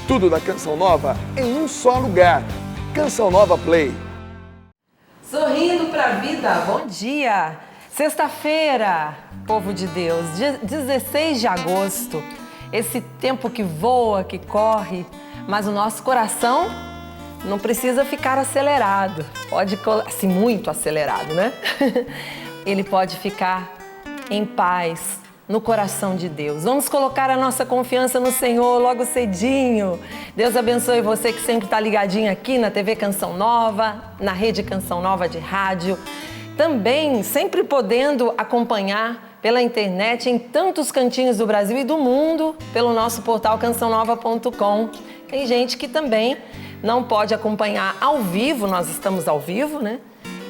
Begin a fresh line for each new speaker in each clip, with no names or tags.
Tudo da Canção Nova em um só lugar. Canção Nova Play.
Sorrindo pra vida, bom dia! Sexta-feira, povo de Deus, dia 16 de agosto. Esse tempo que voa, que corre, mas o nosso coração não precisa ficar acelerado. Pode, assim, muito acelerado, né? Ele pode ficar em paz, no coração de Deus. Vamos colocar a nossa confiança no Senhor logo cedinho. Deus abençoe você que sempre está ligadinho aqui na TV Canção Nova, na Rede Canção Nova de rádio. Também sempre podendo acompanhar pela internet em tantos cantinhos do Brasil e do mundo, pelo nosso portal cançãonova.com. Tem gente que também não pode acompanhar ao vivo, nós estamos ao vivo, né?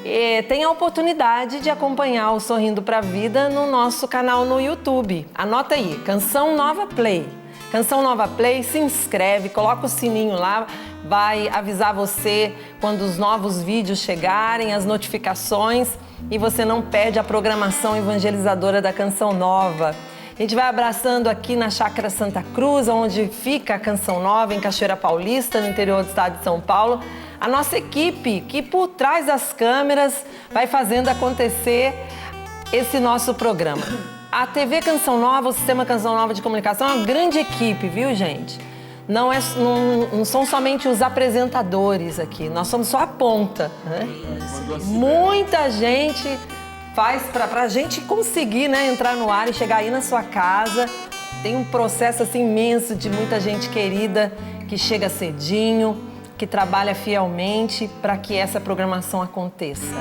E tem a oportunidade de acompanhar o Sorrindo pra Vida no nosso canal no YouTube. Anota aí, Canção Nova Play. Canção Nova Play, se inscreve, coloca o sininho lá, vai avisar você quando os novos vídeos chegarem, as notificações, e você não perde a programação evangelizadora da Canção Nova. A gente vai abraçando aqui na Chácara Santa Cruz, onde fica a Canção Nova, em Cachoeira Paulista, no interior do estado de São Paulo. A nossa equipe, que por trás das câmeras vai fazendo acontecer esse nosso programa. A TV Canção Nova, o Sistema Canção Nova de Comunicação é uma grande equipe, viu, gente? Não são somente os apresentadores aqui, nós somos só a ponta, né? Muita gente faz para a gente conseguir, né, entrar no ar e chegar aí na sua casa. Tem um processo assim imenso de muita gente querida que chega cedinho, que trabalha fielmente para que essa programação aconteça.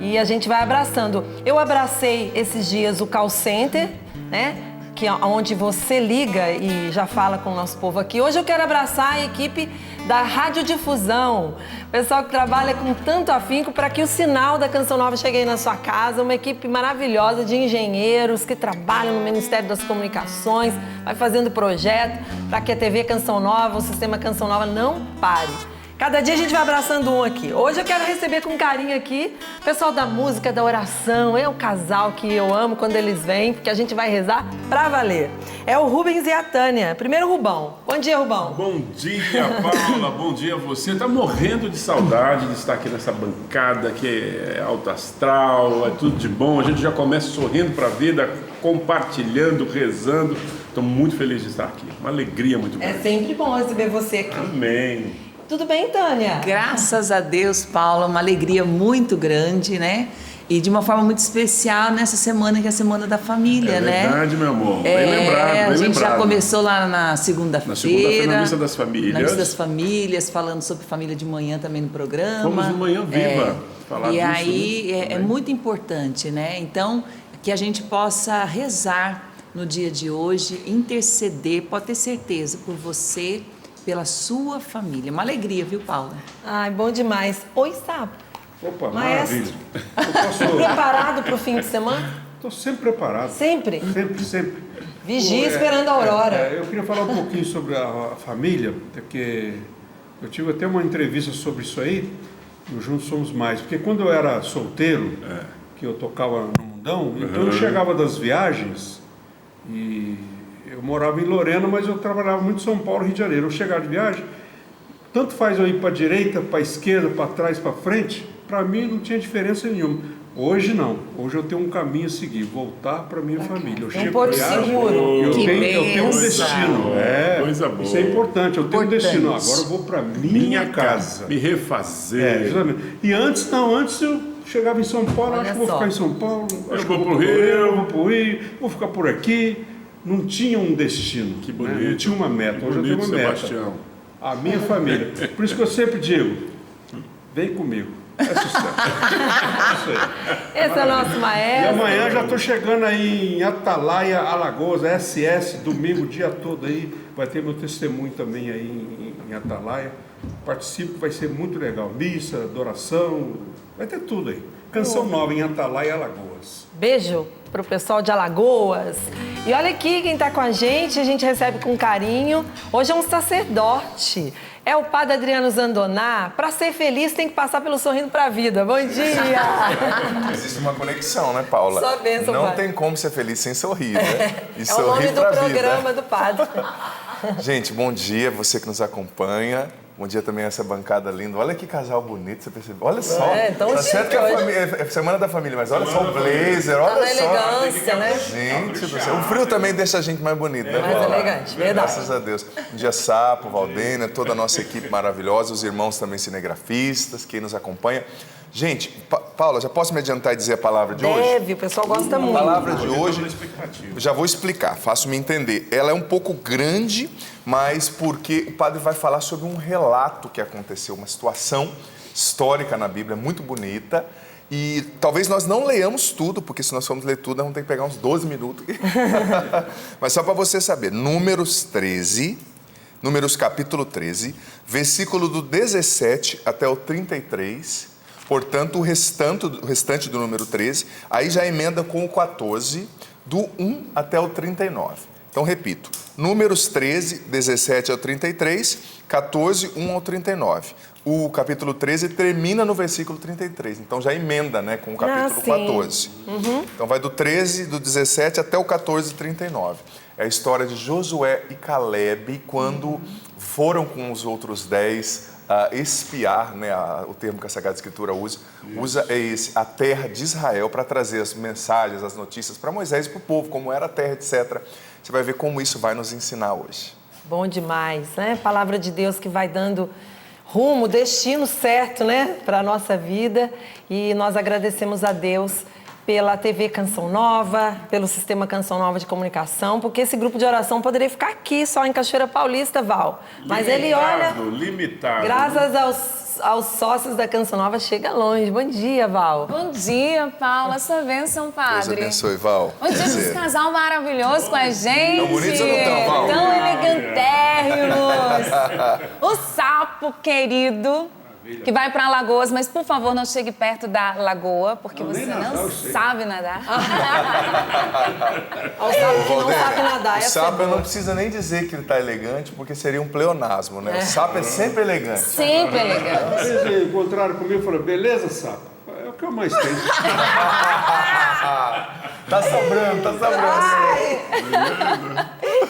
E a gente vai abraçando. Eu abracei esses dias o call center, né? Que é onde você liga e já fala com o nosso povo aqui. Hoje eu quero abraçar a equipe da radiodifusão, o pessoal que trabalha com tanto afinco para que o sinal da Canção Nova chegue aí na sua casa, uma equipe maravilhosa de engenheiros que trabalham no Ministério das Comunicações, vai fazendo projeto para que a TV Canção Nova, o Sistema Canção Nova não pare. Cada dia a gente vai abraçando um aqui. Hoje eu quero receber com carinho aqui o pessoal da música, da oração. É o casal que eu amo quando eles vêm, porque a gente vai rezar pra valer. É o Rubens e a Tânia. Primeiro, Rubão. Bom dia, Rubão.
Bom dia, Paula. Bom dia a você. Tá morrendo de saudade de estar aqui nessa bancada que é alto astral, é tudo de bom. A gente já começa sorrindo pra vida, compartilhando, rezando. Estou muito feliz de estar aqui. Uma alegria muito grande.
É sempre bom receber você aqui.
Amém.
Tudo bem, Tânia?
Graças a Deus, Paula, uma alegria muito grande, né? E de uma forma muito especial nessa semana, que é a Semana da Família, né?
É verdade, meu amor. Bem lembrado, bem
A gente
lembrado.
já começou lá na segunda-feira.
Na segunda foi na Missa das Famílias.
Na Missa das Famílias, falando sobre família de manhã também no programa.
Fomos no Manhã Viva falar disso.
E aí é muito importante, né? Então, que a gente possa rezar no dia de hoje, interceder, pode ter certeza, por você, pela sua família. Uma alegria, viu, Paula?
Ai, bom demais. Oi, Sapo.
Opa,
Maestro.
maravilha.
Preparado para o fim de semana?
Estou sempre preparado.
Sempre?
Sempre.
Vigia esperando a aurora.
Eu queria falar um pouquinho sobre a família, porque eu tive até uma entrevista sobre isso aí, no Juntos Somos Mais. Porque quando eu era solteiro, que eu tocava no mundão, então eu chegava das viagens e eu morava em Lorena, mas eu trabalhava muito em São Paulo, Rio de Janeiro. Eu chegava de viagem, tanto faz eu ir para a direita, para a esquerda, para trás, para frente, para mim não tinha diferença nenhuma. Hoje não. Hoje eu tenho um caminho a seguir, voltar para minha família. Eu chego
Porto
de viagem,
Seguro.
eu tenho um destino.
Coisa boa.
Isso é importante. Eu tenho um destino. Agora eu vou para minha casa.
Me refazer.
Justamente. E antes eu chegava em São Paulo,
Olha
acho que vou
só.
ficar em São Paulo, acho que
vou pro
pro
Rio.
vou pro Rio, vou ficar por aqui. Não tinha um destino.
Que bonito.
Né? Não tinha uma meta.
Que
Hoje eu tenho
bonito,
uma meta.
Sebastião.
A minha família. Por isso que eu sempre digo, vem comigo. É sucesso. Isso aí.
Esse é o nosso
E
maestro.
amanhã já estou chegando aí em Atalaia, Alagoas, SS, domingo, o dia todo aí. Vai ter meu testemunho também aí em Atalaia. Participo, vai ser muito legal. Missa, adoração, vai ter tudo aí. Canção nova em Atalaia, Alagoas.
Beijo pro pessoal de Alagoas. E olha aqui quem tá com a gente recebe com carinho. Hoje é um sacerdote. É o padre Adriano Zandoná. Para ser feliz tem que passar pelo Sorrindo pra Vida. Bom dia!
Existe uma conexão, né, Paula?
Só bênção,
Não
padre.
tem como ser feliz sem sorrir, né? E
É o nome
sorrir
do
pra
programa
vida.
do padre.
Gente, bom dia, você que nos acompanha. Bom dia também a essa bancada linda. Olha que casal bonito, você percebeu? Olha só.
Tão
Tá certo que é Semana da Família, mas olha só o blazer, olha
Tá na
só.
elegância, né?
Gente do céu. O frio também deixa a gente mais bonito, né,
Mais
Paula?
elegante, verdade.
Graças a Deus. Um dia Sapo, Valdênia, toda a nossa equipe maravilhosa, os irmãos também cinegrafistas, quem nos acompanha. Gente, Paula, já posso me adiantar e dizer a palavra de hoje?
Deve, o pessoal gosta
A
muito.
palavra de hoje, eu já vou explicar, faço-me entender. Ela é um pouco grande, mas porque o padre vai falar sobre um relato que aconteceu, uma situação histórica na Bíblia, muito bonita. E talvez nós não leiamos tudo, porque se nós formos ler tudo, nós vamos ter que pegar uns 12 minutos. Mas só para você saber, Números capítulo 13, versículo do 17 até o 33... Portanto, o restante do número 13, aí já emenda com o 14, do 1 até o 39. Então, repito, Números 13, 17 ao 33, 14, 1 ao 39. O capítulo 13 termina no versículo 33, então já emenda, né, com o capítulo 14. Então, vai do 13, do 17 até o 14, 39. É a história de Josué e Calebe, quando foram com os outros 10 espiar, né, o termo que a Sagrada Escritura usa é esse, a terra de Israel, para trazer as mensagens, as notícias para Moisés e para o povo, como era a terra, etc. Você vai ver como isso vai nos ensinar hoje.
Bom demais, né? Palavra de Deus que vai dando rumo, destino certo, né, para a nossa vida. E nós agradecemos a Deus pela TV Canção Nova, pelo Sistema Canção Nova de Comunicação, porque esse grupo de oração poderia ficar aqui, só em Cachoeira Paulista, Val. Mas ele, olha,
limitado.
Graças aos sócios da Canção Nova, chega longe. Bom dia, Val.
Bom dia, Paula. Sua bênção, padre.
Deus abençoe, Val.
Bom dia para esse casal maravilhoso com a gente.
Tão bonitos ou não tão, Val?
Tão elegantérrimos. O Sapo, querido, que vai para Alagoas, mas por favor não chegue perto da lagoa, porque você não sabe nadar.
Ao sapo que não sabe nadar.
O sapo não precisa nem dizer que ele está elegante, porque seria um pleonasmo, né? O sapo é sempre elegante.
Sempre elegante.
Eles encontraram comigo e falaram, beleza, Sapo? É o que eu mais tenho.
Tá sobrando.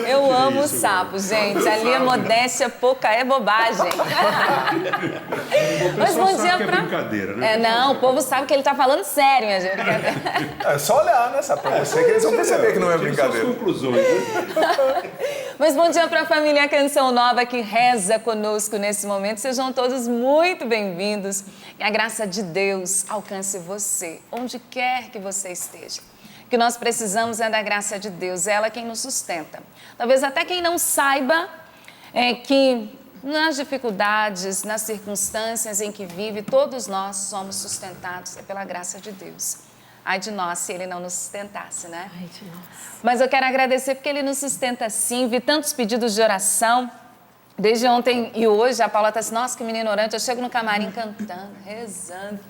Eu amo o sapo, gente. Ali é modéstia, pouca é bobagem. Mas bom dia
que é
pra...
brincadeira, né?
Não, o povo sabe que ele tá falando sério, minha gente.
É só olhar, né, sabe? Pra você que eles vão perceber que não é
Tire
brincadeira.
suas conclusões, né?
Mas bom dia para a família Canção Nova que reza conosco nesse momento. Sejam todos muito bem-vindos. Que a graça de Deus alcance você, onde quer que você esteja. O que nós precisamos é da graça de Deus, é ela quem nos sustenta. Talvez até quem não saiba que nas dificuldades, nas circunstâncias em que vive, todos nós somos sustentados pela graça de Deus. Ai de nós se Ele não nos sustentasse, né?
Ai de nós.
Mas eu quero agradecer porque Ele nos sustenta sim. Vi tantos pedidos de oração. Desde ontem e hoje, a Paula está assim, nossa, que menina orante. Eu chego no camarim cantando, rezando.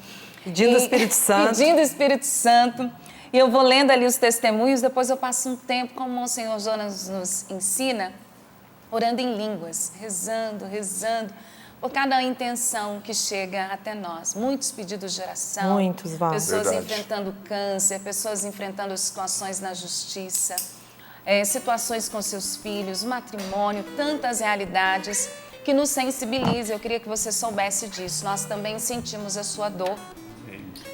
Pedindo o Espírito Santo.
Pedindo o Espírito Santo. E eu vou lendo ali os testemunhos, depois eu passo um tempo, como o Monsenhor Jonas nos ensina, orando em línguas, rezando, por cada intenção que chega até nós. Muitos pedidos de oração.
Muitos, Val.
Pessoas
Verdade.
enfrentando câncer, pessoas enfrentando situações na justiça, situações com seus filhos, matrimônio, tantas realidades que nos sensibilizam. Eu queria que você soubesse disso. Nós também sentimos a sua dor.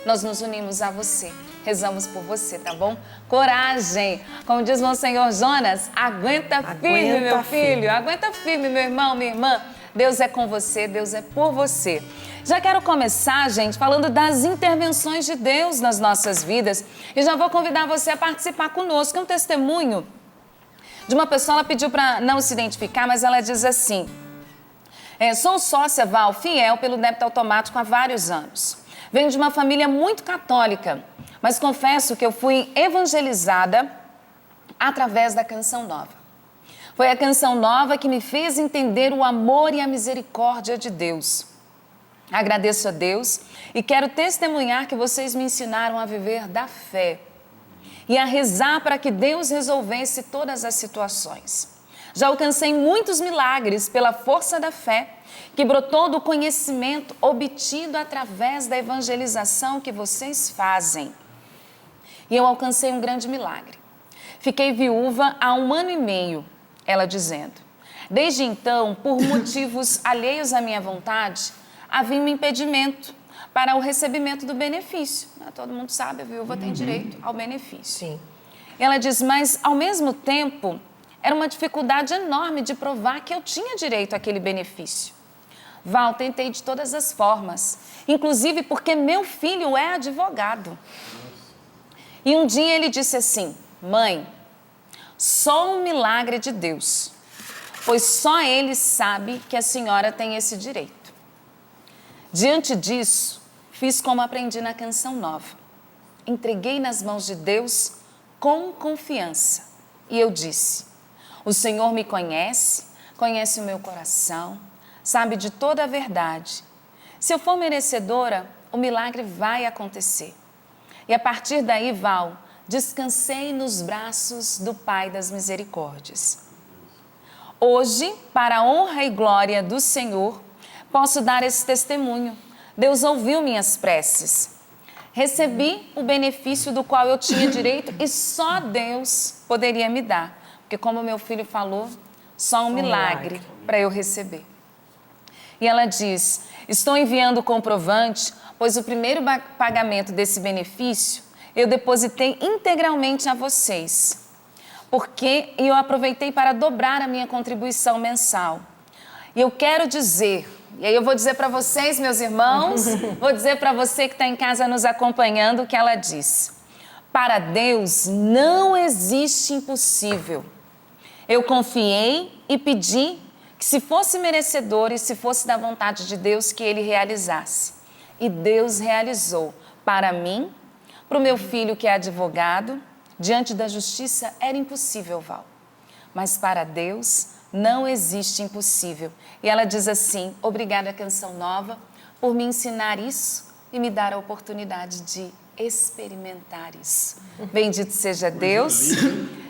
Nós nos unimos a você. Rezamos por você, tá bom? Coragem! Como diz o Monsenhor Jonas, aguenta firme, meu filho. Aguenta firme, meu irmão, minha irmã. Deus é com você, Deus é por você. Já quero começar, gente, falando das intervenções de Deus nas nossas vidas. E já vou convidar você a participar conosco. É um testemunho de uma pessoa, ela pediu para não se identificar, mas ela diz assim: sou sócia, Val, fiel pelo débito automático há vários anos. Venho de uma família muito católica, mas confesso que eu fui evangelizada através da Canção Nova. Foi a Canção Nova que me fez entender o amor e a misericórdia de Deus. Agradeço a Deus e quero testemunhar que vocês me ensinaram a viver da fé e a rezar para que Deus resolvesse todas as situações. Já alcancei muitos milagres pela força da fé que brotou do conhecimento obtido através da evangelização que vocês fazem. E eu alcancei um grande milagre. Fiquei viúva há 1 ano e meio, ela dizendo. Desde então, por motivos alheios à minha vontade, havia um impedimento para o recebimento do benefício. Todo mundo sabe, a viúva tem direito ao benefício.
Sim.
Ela diz, mas ao mesmo tempo, era uma dificuldade enorme de provar que eu tinha direito àquele benefício. Val, tentei de todas as formas, inclusive porque meu filho é advogado. E um dia ele disse assim, mãe, só um milagre de Deus, pois só Ele sabe que a senhora tem esse direito. Diante disso, fiz como aprendi na Canção Nova. Entreguei nas mãos de Deus com confiança. E eu disse, o Senhor me conhece, conhece o meu coração, sabe de toda a verdade. Se eu for merecedora, o milagre vai acontecer. E a partir daí, Val, descansei nos braços do Pai das Misericórdias. Hoje, para a honra e glória do Senhor, posso dar esse testemunho. Deus ouviu minhas preces. Recebi o benefício do qual eu tinha direito e só Deus poderia me dar. Porque como meu filho falou, só um milagre para eu receber. E ela diz, estou enviando o comprovante, pois o primeiro pagamento desse benefício eu depositei integralmente a vocês. Porque eu aproveitei para dobrar a minha contribuição mensal. E eu quero dizer, e aí eu vou dizer para vocês, meus irmãos, vou dizer para você que está em casa nos acompanhando o que ela diz. Para Deus não existe impossível. Eu confiei e pedi que se fosse merecedor e se fosse da vontade de Deus que Ele realizasse. E Deus realizou para mim, para o meu filho que é advogado, diante da justiça era impossível, Val. Mas para Deus não existe impossível. E ela diz assim, obrigada Canção Nova por me ensinar isso e me dar a oportunidade de experimentar isso. Bendito seja Deus.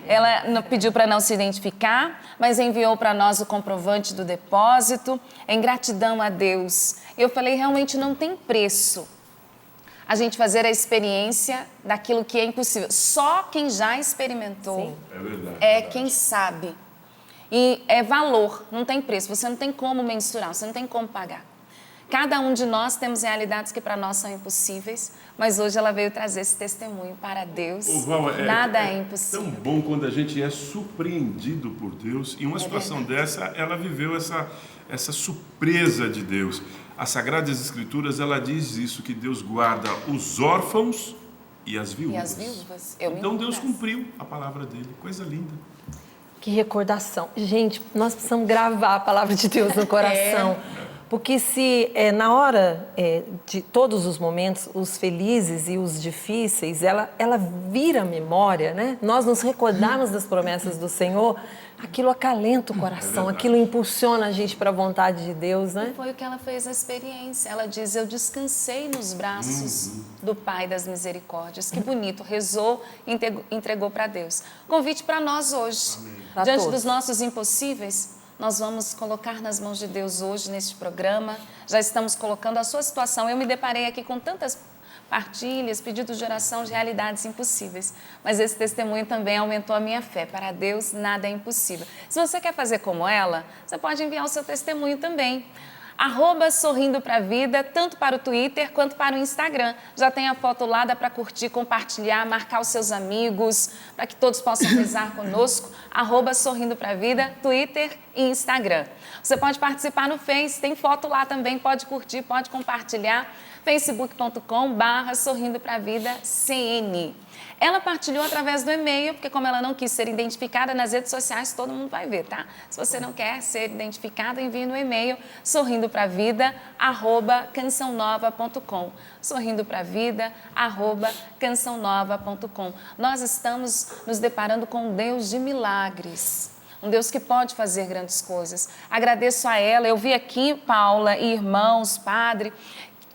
Ela pediu para não se identificar, mas enviou para nós o comprovante do depósito, em gratidão a Deus. Eu falei, realmente não tem preço a gente fazer a experiência daquilo que é impossível. Só quem já experimentou é quem sabe. E é valor, não tem preço. Você não tem como mensurar, você não tem como pagar. Cada um de nós temos realidades que para nós são impossíveis, mas hoje ela veio trazer esse testemunho. Para Deus,
Val,
nada é impossível.
É tão bom quando a gente é surpreendido por Deus. E uma situação dessa, ela viveu essa surpresa de Deus. As Sagradas Escrituras, ela diz isso, que Deus guarda os órfãos e as viúvas.
E as viúvas.
Então Deus cumpriu a palavra dele. Coisa linda.
Que recordação. Gente, nós precisamos gravar a palavra de Deus no coração. Porque se na hora de todos os momentos, os felizes e os difíceis, ela vira a memória, né? Nós nos recordarmos das promessas do Senhor, aquilo acalenta o coração, aquilo impulsiona a gente para a vontade de Deus, né?
E foi o que ela fez na experiência. Ela diz, eu descansei nos braços do Pai das Misericórdias. Que bonito, rezou e entregou para Deus. Convite para nós hoje.
Pra
Diante
todos.
dos nossos impossíveis, nós vamos colocar nas mãos de Deus hoje, neste programa. Já estamos colocando a sua situação. Eu me deparei aqui com tantas partilhas, pedidos de oração de realidades impossíveis. Mas esse testemunho também aumentou a minha fé. Para Deus, nada é impossível. Se você quer fazer como ela, você pode enviar o seu testemunho também. @sorrindo pra vida, tanto para o Twitter quanto para o Instagram. Já tem a foto lá, dá para curtir, compartilhar, marcar os seus amigos, para que todos possam rezar conosco. @sorrindo pra vida, Twitter e Instagram. Você pode participar no Face, tem foto lá também, pode curtir, pode compartilhar. facebook.com/sorrindo pra vida CN. Ela partilhou através do e-mail, porque como ela não quis ser identificada nas redes sociais, todo mundo vai ver, tá? Se você não quer ser identificada, envie no e-mail sorrindopravida@cançãonova.com. sorrindopravida@cançãonova.com. Nós estamos nos deparando com um Deus de milagres. Um Deus que pode fazer grandes coisas. Agradeço a ela. Eu vi aqui, Paula, e irmãos, padre,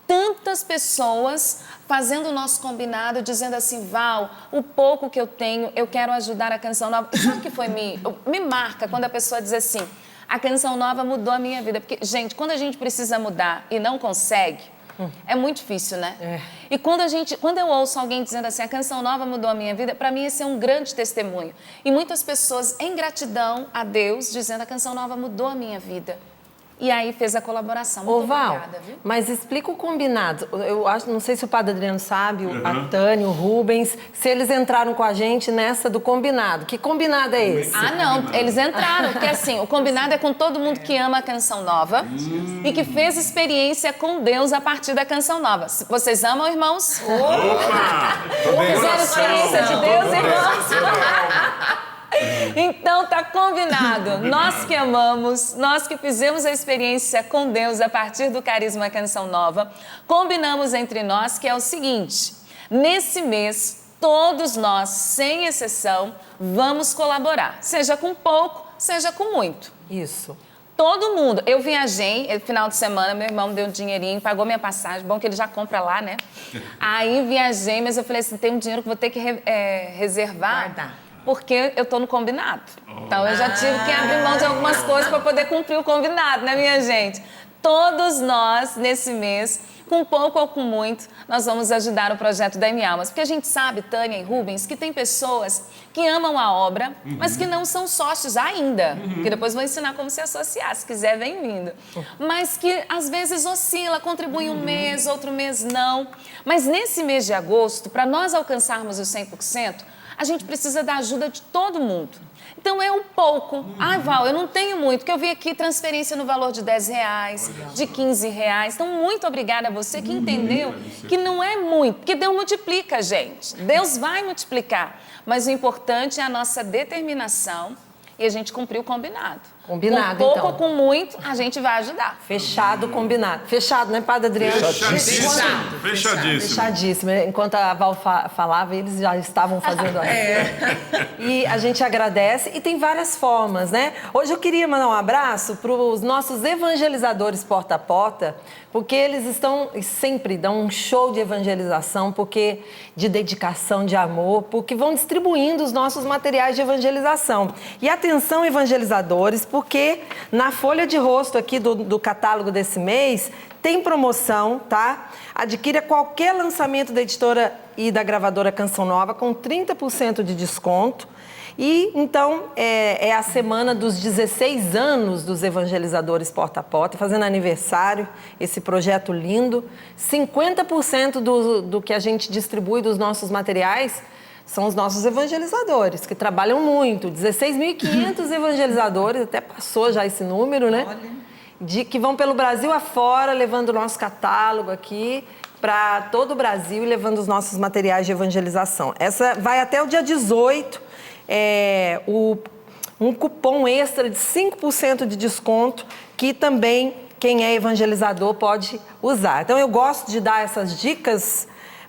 tantas pessoas fazendo o nosso combinado, dizendo assim, Val, o pouco que eu tenho, eu quero ajudar a Canção Nova. E sabe o que foi? Me marca quando a pessoa diz assim, a Canção Nova mudou a minha vida. Porque, gente, quando a gente precisa mudar e não consegue, É muito difícil, né? E quando eu ouço alguém dizendo assim, a Canção Nova mudou a minha vida, para mim esse é um grande testemunho. E muitas pessoas em gratidão a Deus, dizendo a Canção Nova mudou a minha vida. E aí fez a colaboração. Muito
Val,
obrigada, viu?
mas explica o combinado. Eu acho, não sei se o Padre Adriano sabe, a Tânia, o Rubens, se eles entraram com a gente nessa do combinado. Que combinado é esse?
Ah, não, eles entraram, porque assim, o combinado é com todo mundo que ama a Canção Nova e que fez experiência com Deus a partir da Canção Nova. Vocês amam, irmãos?
Opa!
Fizeram experiência de Deus, irmãos? Então tá combinado. Nós que amamos, nós que fizemos a experiência com Deus a partir do Carisma Canção Nova, combinamos entre nós que é o seguinte: nesse mês, todos nós, sem exceção, vamos colaborar, seja com pouco, seja com muito.
Isso.
Todo mundo. Eu viajei, final de semana, meu irmão me deu um dinheirinho, pagou minha passagem, bom que ele já compra lá, né? Aí viajei, mas eu falei assim, tem um dinheiro que vou ter que reservar.
Guardar.
Porque eu tô no combinado. Então eu já tive que abrir mão de algumas coisas para poder cumprir o combinado, né, minha gente? Todos nós, nesse mês, com pouco ou com muito, nós vamos ajudar o projeto da M Almas. Porque a gente sabe, Tânia e Rubens, que tem pessoas que amam a obra, mas que não são sócios ainda. Que depois vou ensinar como se associar, se quiser, bem-vindo. Mas que às vezes oscila, contribui um mês, outro mês não. Mas nesse mês de agosto, para nós alcançarmos os 100%, a gente precisa da ajuda de todo mundo. Então é um pouco. Ah, Val, eu não tenho muito, porque eu vi aqui transferência no valor de R$10, de R$15. Então, muito obrigada a você que entendeu que não é muito, porque Deus multiplica, gente. Deus vai multiplicar. Mas o importante é a nossa determinação e a gente cumprir o combinado.
Combinado,
com pouco
então.
ou com muito, a gente vai ajudar.
Fechado, combinado. Fechado, né, Padre Adriano?
Fechadíssimo.
Fechadíssimo. Enquanto a Val falava, eles já estavam fazendo a E a gente agradece. E tem várias formas, né? Hoje eu queria mandar um abraço para os nossos evangelizadores porta a porta, porque eles estão e sempre dão um show de evangelização, porque de dedicação, de amor, porque vão distribuindo os nossos materiais de evangelização. E atenção, evangelizadores, porque na folha de rosto aqui do catálogo desse mês tem promoção, tá? Adquira qualquer lançamento da editora e da gravadora Canção Nova com 30% de desconto. E, então, é a semana dos 16 anos dos evangelizadores porta a porta, fazendo aniversário, esse projeto lindo. 50% do que a gente distribui dos nossos materiais são os nossos evangelizadores, que trabalham muito. 16.500 evangelizadores, até passou já esse número, né? Que vão pelo Brasil afora, levando o nosso catálogo aqui para todo o Brasil e levando os nossos materiais de evangelização. Essa vai até o dia 18, um cupom extra de 5% de desconto, que também quem é evangelizador pode usar. Então, eu gosto de dar essas dicas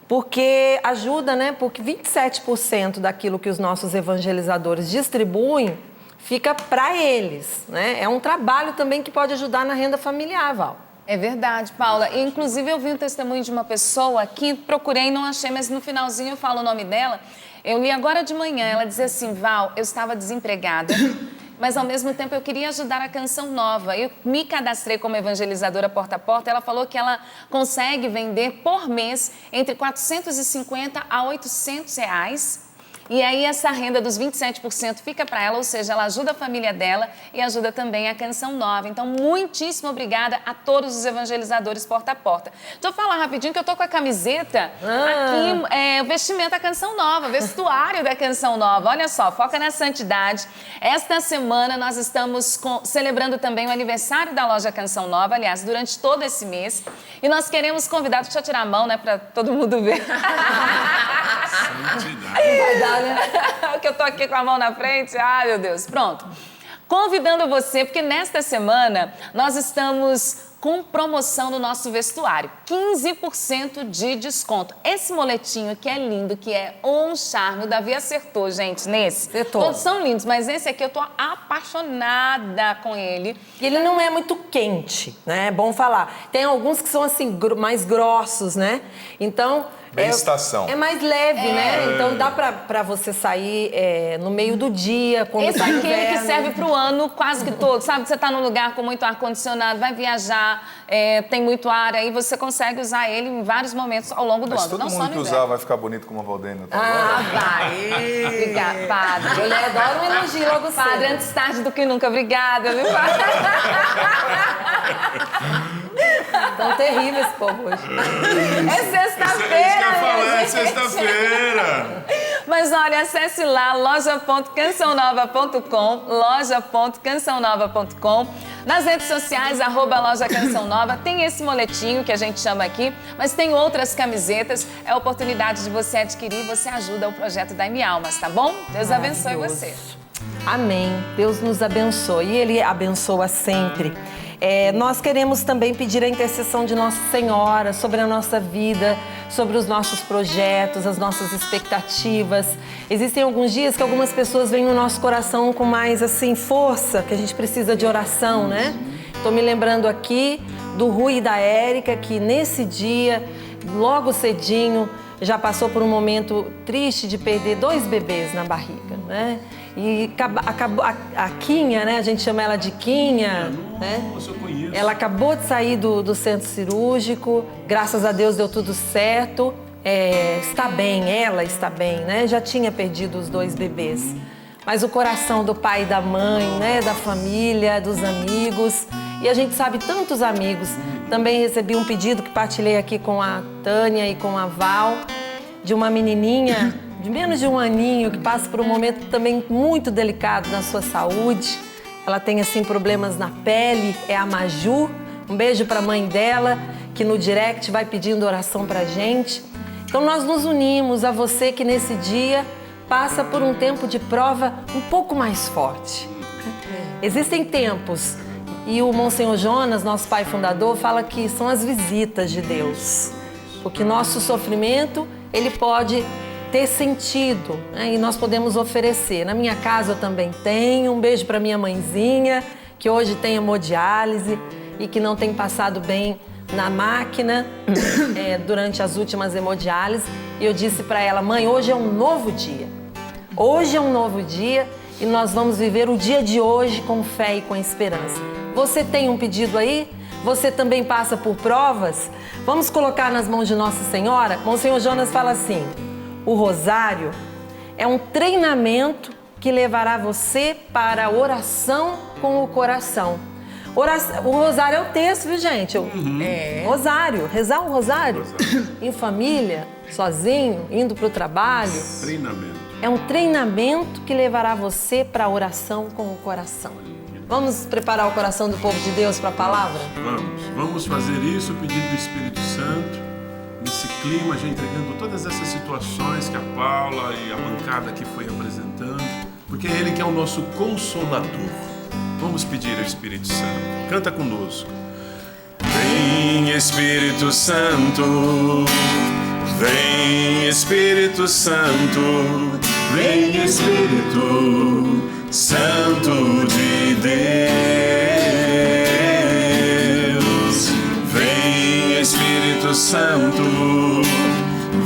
porque ajuda, né? Porque 27% daquilo que os nossos evangelizadores distribuem fica para eles, né? É um trabalho também que pode ajudar na renda familiar, Val.
É verdade, Paula. E, inclusive, eu vi um testemunho de uma pessoa que procurei e não achei, mas no finalzinho eu falo o nome dela. Eu li agora de manhã, ela dizia assim, Val, eu estava desempregada, mas ao mesmo tempo eu queria ajudar a Canção Nova. Eu me cadastrei como evangelizadora porta a porta. Ela falou que ela consegue vender por mês entre R$450 a R$800. E aí essa renda dos 27% fica para ela, ou seja, ela ajuda a família dela e ajuda também a Canção Nova. Então, muitíssimo obrigada a todos os evangelizadores porta a porta. Deixa eu falar rapidinho que eu tô com a camiseta aqui, o vestimento da Canção Nova, vestuário da Canção Nova. Olha só, foca na santidade. Esta semana nós estamos celebrando também o aniversário da loja Canção Nova, aliás, durante todo esse mês. E nós queremos convidar, deixa eu tirar a mão, né, para todo mundo ver.
Vai dar, né?
Que eu tô aqui com a mão na frente. Ai, meu Deus. Pronto. Convidando você, porque nesta semana nós estamos com promoção no nosso vestuário. 15% de desconto. Esse moletinho que é lindo, que é um charme. O Davi acertou, gente, nesse.
Acertou.
Todos são lindos, mas esse aqui eu tô apaixonada com ele.
E ele não é muito quente, né? É bom falar. Tem alguns que são assim, mais grossos, né? Então,
Bem estação.
É mais leve, né? Então dá pra você sair no meio do dia, quando
Esse é
tá
aquele que
inverno.
serve pro ano quase que todo, sabe? Você tá num lugar com muito ar-condicionado, vai viajar, tem muito ar, aí você consegue usar ele em vários momentos ao longo do
Mas
ano,
todo
não só
mundo
no
que
inverno.
usar vai ficar bonito como a Valdênia. Tá
Ah,
vendo?
vai.
Obrigada, padre.
Ele adora um elogio logo
Padre,
cedo.
antes tarde do que nunca. Obrigada, viu, padre?
Tão terrível esse povo hoje.
É sexta-feira,
Isso que eu ia falar,
minha
é
gente.
sexta-feira.
Mas olha, acesse lá loja.cançãonova.com, loja.cançãonova.com. Nas redes sociais, @Loja Canção Nova. Tem esse moletinho que a gente chama aqui, mas tem outras camisetas. É a oportunidade de você adquirir, você ajuda o projeto da M Almas, tá bom? Deus abençoe você.
Amém. Deus nos abençoe e Ele abençoa sempre. Nós queremos também pedir a intercessão de Nossa Senhora sobre a nossa vida, sobre os nossos projetos, as nossas expectativas. Existem alguns dias que algumas pessoas vêm no nosso coração com mais assim força, que a gente precisa de oração, né? Estou me lembrando aqui do Rui e da Érica, que nesse dia, logo cedinho, já passou por um momento triste de perder 2 bebês na barriga, né? E acabou a Quinha, né? A gente chama ela de Quinha, né?
Nossa, eu conheço.
Ela acabou de sair do centro cirúrgico, graças a Deus deu tudo certo. Está bem, ela está bem, né? Já tinha perdido os 2 bebês. Mas o coração do pai e da mãe, né? Da família, dos amigos. E a gente sabe tantos amigos. Também recebi um pedido que partilhei aqui com a Tânia e com a Val, de uma menininha de menos de 1 aninho que passa por um momento também muito delicado na sua saúde. Ela tem assim problemas na pele, é a Maju. Um beijo para a mãe dela, que no direct vai pedindo oração pra gente. Então nós nos unimos a você que nesse dia passa por um tempo de prova um pouco mais forte. Existem tempos, e o Monsenhor Jonas, nosso pai fundador, fala que são as visitas de Deus. Porque nosso sofrimento, ele pode ter sentido, né? E nós podemos oferecer. Na minha casa eu também tenho. Um beijo para minha mãezinha, que hoje tem hemodiálise e que não tem passado bem na máquina durante as últimas hemodiálises. E eu disse para ela: mãe, hoje é um novo dia. Hoje é um novo dia e nós vamos viver o dia de hoje com fé e com esperança. Você tem um pedido aí? Você também passa por provas? Vamos colocar nas mãos de Nossa Senhora? Monsenhor Jonas fala assim: o rosário é um treinamento que levará você para a oração com o coração. O rosário é o texto, viu, gente? Rosário, rezar um rosário em família, sozinho, indo para o trabalho.
Treinamento.
É um treinamento que levará você para a oração com o coração. Vamos preparar o coração do povo de Deus para a palavra?
Vamos fazer isso pedindo do Espírito Santo, nesse clima, já entregando todas essas situações que a Paula e a bancada aqui foi apresentando, porque é Ele que é o nosso Consolador. Vamos pedir ao Espírito Santo. Canta conosco. Vem, Espírito Santo, vem, Espírito Santo, vem, Espírito Santo de Deus. Vem, Espírito Santo,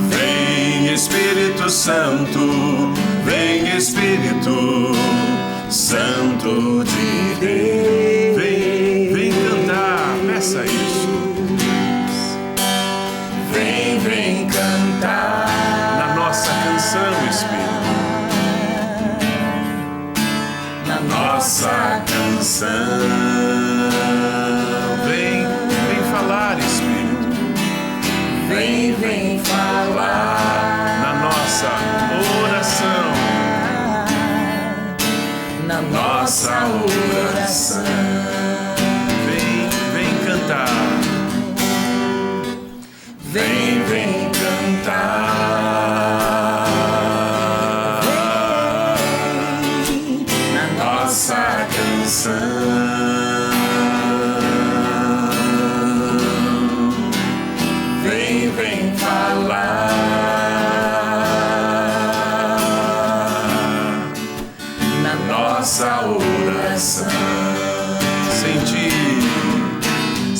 vem, Espírito Santo, vem, Espírito Santo de Deus. Vem cantar, peça isso. Vem cantar na nossa canção, Espírito. Na nossa canção. Vem falar, Espírito. Vem falar na nossa oração. Na nossa oração.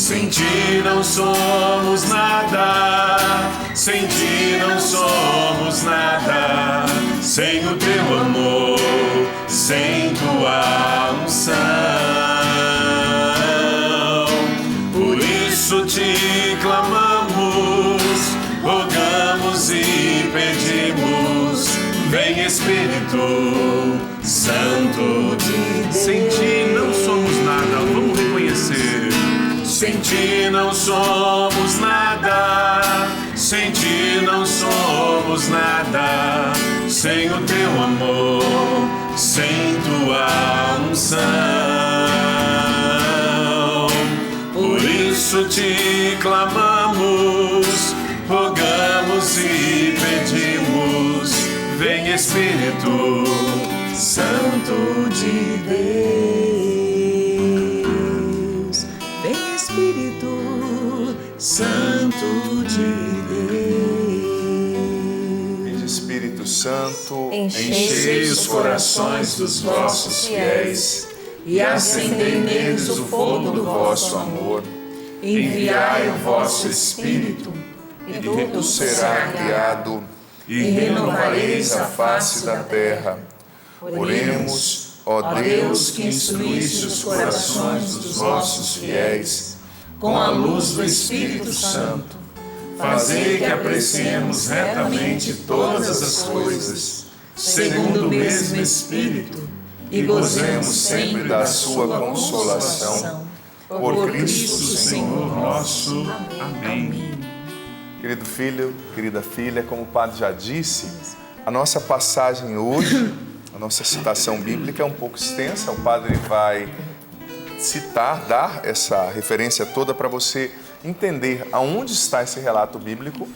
Sem ti não somos nada, sem ti não somos nada. Sem o teu amor, sem tua unção. Por isso te clamamos, rogamos e pedimos. Vem Espírito Santo de Deus. Sem ti não somos nada, vamos reconhecer. Sem ti não somos nada, sem ti não somos nada. Sem o teu amor, sem tua unção. Por isso te clamamos, rogamos e pedimos. Vem Espírito Santo de Deus.
Vem Espírito Santo de Deus.
Espírito Santo,
Enchei
os corações dos vossos fiéis e acendei neles o fogo do vosso amor. Enviai o vosso Espírito e tudo será criado e renovareis a face da terra. Oremos, ó Deus, que instruísse os corações dos vossos fiéis com a luz do Espírito Santo. Fazei que apreciemos retamente todas as coisas, segundo o mesmo Espírito, e gozemos sempre da sua consolação. Por Cristo Senhor nosso. Amém. Querido filho, querida filha, como o padre já disse, a nossa passagem hoje, a nossa citação bíblica é um pouco extensa. O padre vai citar, dar essa referência toda para você entender aonde está esse relato bíblico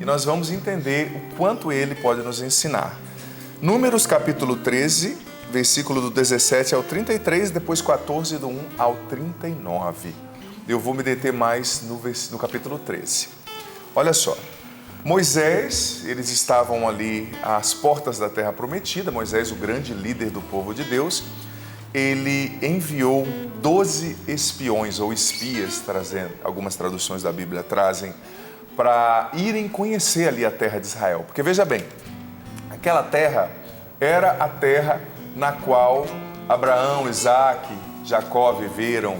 e nós vamos entender o quanto ele pode nos ensinar. Números capítulo 13, versículo do 17 ao 33, depois 14 do 1 ao 39. Eu vou me deter mais no capítulo 13. Olha só, Moisés, eles estavam ali às portas da terra prometida. Moisés, o grande líder do povo de Deus, ele enviou 12 espiões ou espias, trazendo, algumas traduções da Bíblia trazem, para irem conhecer ali a terra de Israel. Porque veja bem, aquela terra era a terra na qual Abraão, Isaac, Jacó viveram.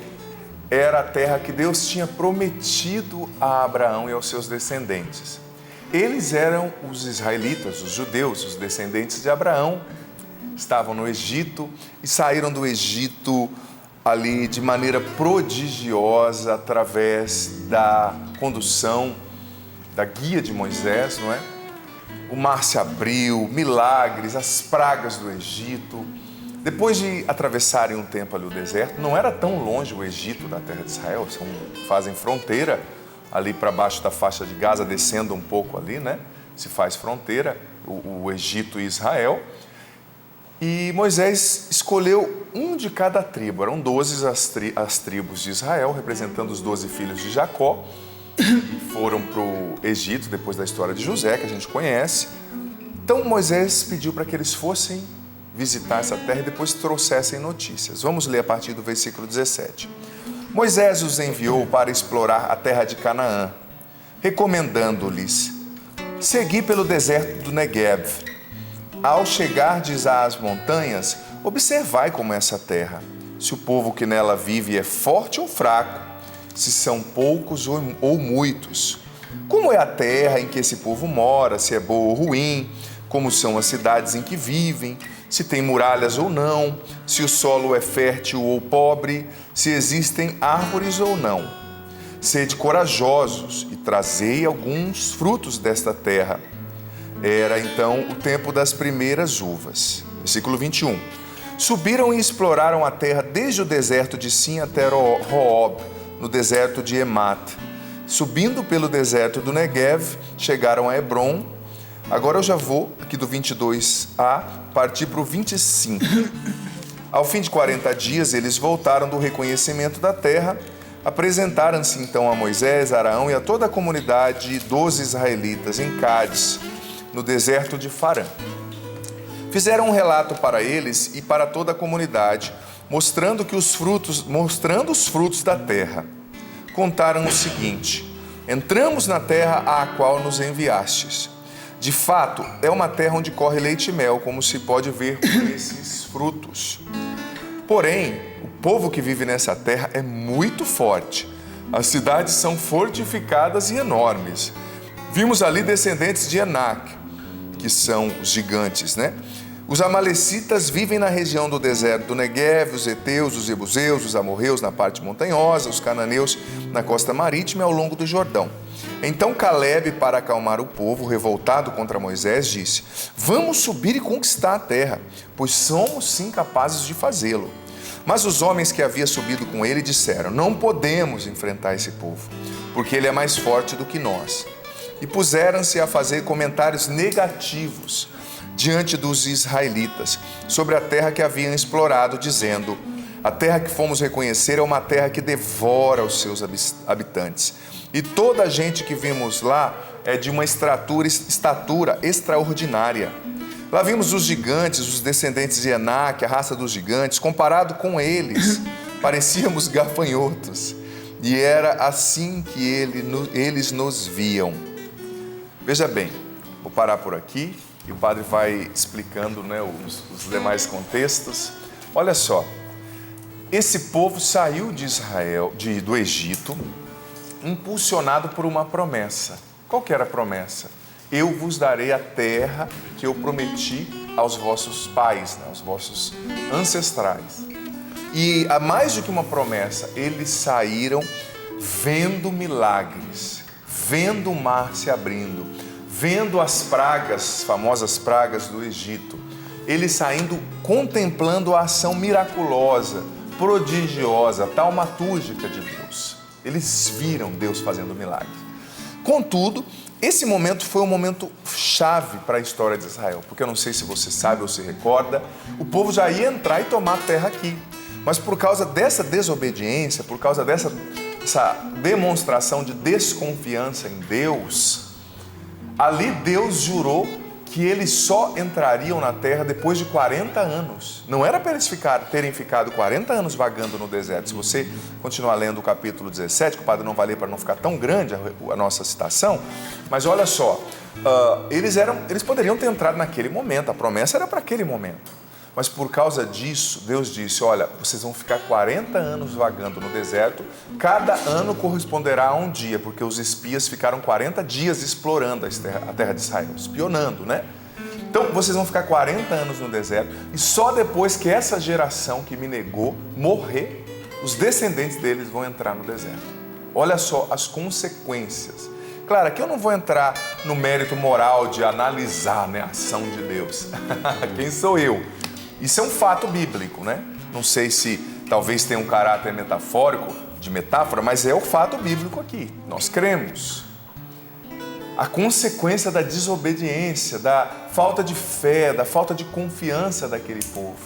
Era a terra que Deus tinha prometido a Abraão e aos seus descendentes. Eles eram os israelitas, os judeus, os descendentes de Abraão. Estavam no Egito e saíram do Egito ali de maneira prodigiosa através da condução, da guia de Moisés, não é? O mar se abriu, milagres, as pragas do Egito. Depois de atravessarem um tempo ali o deserto, não era tão longe o Egito da terra de Israel, fazem fronteira ali para baixo da faixa de Gaza, descendo um pouco ali, né? Se faz fronteira, o Egito e Israel. E Moisés escolheu um de cada tribo, eram 12 as tribos de Israel, representando os 12 filhos de Jacó, que foram para o Egito depois da história de José, que a gente conhece. Então Moisés pediu para que eles fossem visitar essa terra e depois trouxessem notícias. Vamos ler a partir do versículo 17. Moisés os enviou para explorar a terra de Canaã, recomendando-lhes: segui pelo deserto do Neguev. Ao chegardes às montanhas, observai como é essa terra, se o povo que nela vive é forte ou fraco, se são poucos ou muitos. Como é a terra em que esse povo mora, se é boa ou ruim, como são as cidades em que vivem, se tem muralhas ou não, se o solo é fértil ou pobre, se existem árvores ou não. Sede corajosos e trazei alguns frutos desta terra. Era então o tempo das primeiras uvas. Versículo 21. Subiram e exploraram a terra desde o deserto de Sin até Roob, no deserto de Emat. Subindo pelo deserto do Negev, chegaram a Hebron. Agora eu já vou, aqui do 22a, partir para o 25. Ao fim de 40 dias, eles voltaram do reconhecimento da terra. Apresentaram-se então a Moisés, Arão e a toda a comunidade dos israelitas em Cádiz, no deserto de Farã. Fizeram um relato para eles e para toda a comunidade, mostrando os frutos da terra. contaram o seguinte: entramos na terra à qual nos enviastes. De fato, é uma terra onde corre leite e mel, como se pode ver por esses frutos. Porém, o povo que vive nessa terra é muito forte. As cidades são fortificadas e enormes. Vimos ali descendentes de Enac, que são os gigantes, né? Os amalecitas vivem na região do deserto do Neguev, os heteus, os jebuseus, os amorreus na parte montanhosa, os cananeus na costa marítima e ao longo do Jordão. Então Calebe, para acalmar o povo revoltado contra Moisés, disse: vamos subir e conquistar a terra, pois somos sim capazes de fazê-lo. Mas os homens que havia subido com ele disseram: não podemos enfrentar esse povo, porque ele é mais forte do que nós. E puseram-se a fazer comentários negativos diante dos israelitas sobre a terra que haviam explorado, dizendo: a terra que fomos reconhecer é uma terra que devora os seus habitantes. E toda a gente que vimos lá é de uma estatura extraordinária. Lá vimos os gigantes, os descendentes de Enac, a raça dos gigantes. Comparado com eles, parecíamos gafanhotos. E era assim que eles nos viam. Veja bem, vou parar por aqui e o padre vai explicando, né, os demais contextos. Olha só, esse povo saiu de Israel, do Egito, impulsionado por uma promessa. Qual que era a promessa? Eu vos darei a terra que eu prometi aos vossos pais, né, aos vossos ancestrais. E a mais do que uma promessa, eles saíram vendo milagres, vendo o mar se abrindo, vendo as pragas, famosas pragas do Egito. Eles saindo contemplando a ação miraculosa, prodigiosa, taumatúrgica de Deus. Eles viram Deus fazendo milagres. Contudo, esse momento foi um momento chave para a história de Israel, porque eu não sei se você sabe ou se recorda, o povo já ia entrar e tomar a terra aqui. Mas por causa dessa desobediência, por causa dessa demonstração de desconfiança em Deus, ali Deus jurou que eles só entrariam na terra depois de 40 anos. Não era para eles terem ficado 40 anos vagando no deserto. Se você continuar lendo o capítulo 17, que o padre não vai ler para não ficar tão grande a nossa citação, mas olha só, eles poderiam ter entrado naquele momento, a promessa era para aquele momento. Mas por causa disso, Deus disse: olha, vocês vão ficar 40 anos vagando no deserto, cada ano corresponderá a um dia, porque os espias ficaram 40 dias explorando a terra de Israel, espionando, né? Então, vocês vão ficar 40 anos no deserto, e só depois que essa geração que me negou morrer, os descendentes deles vão entrar no deserto. Olha só as consequências. Claro, aqui eu não vou entrar no mérito moral de analisar, né, a ação de Deus. Quem sou eu? Isso é um fato bíblico, né? Não sei se talvez tenha um caráter metafórico, de metáfora, mas é o fato bíblico aqui. Nós cremos. A consequência da desobediência, da falta de fé, da falta de confiança daquele povo.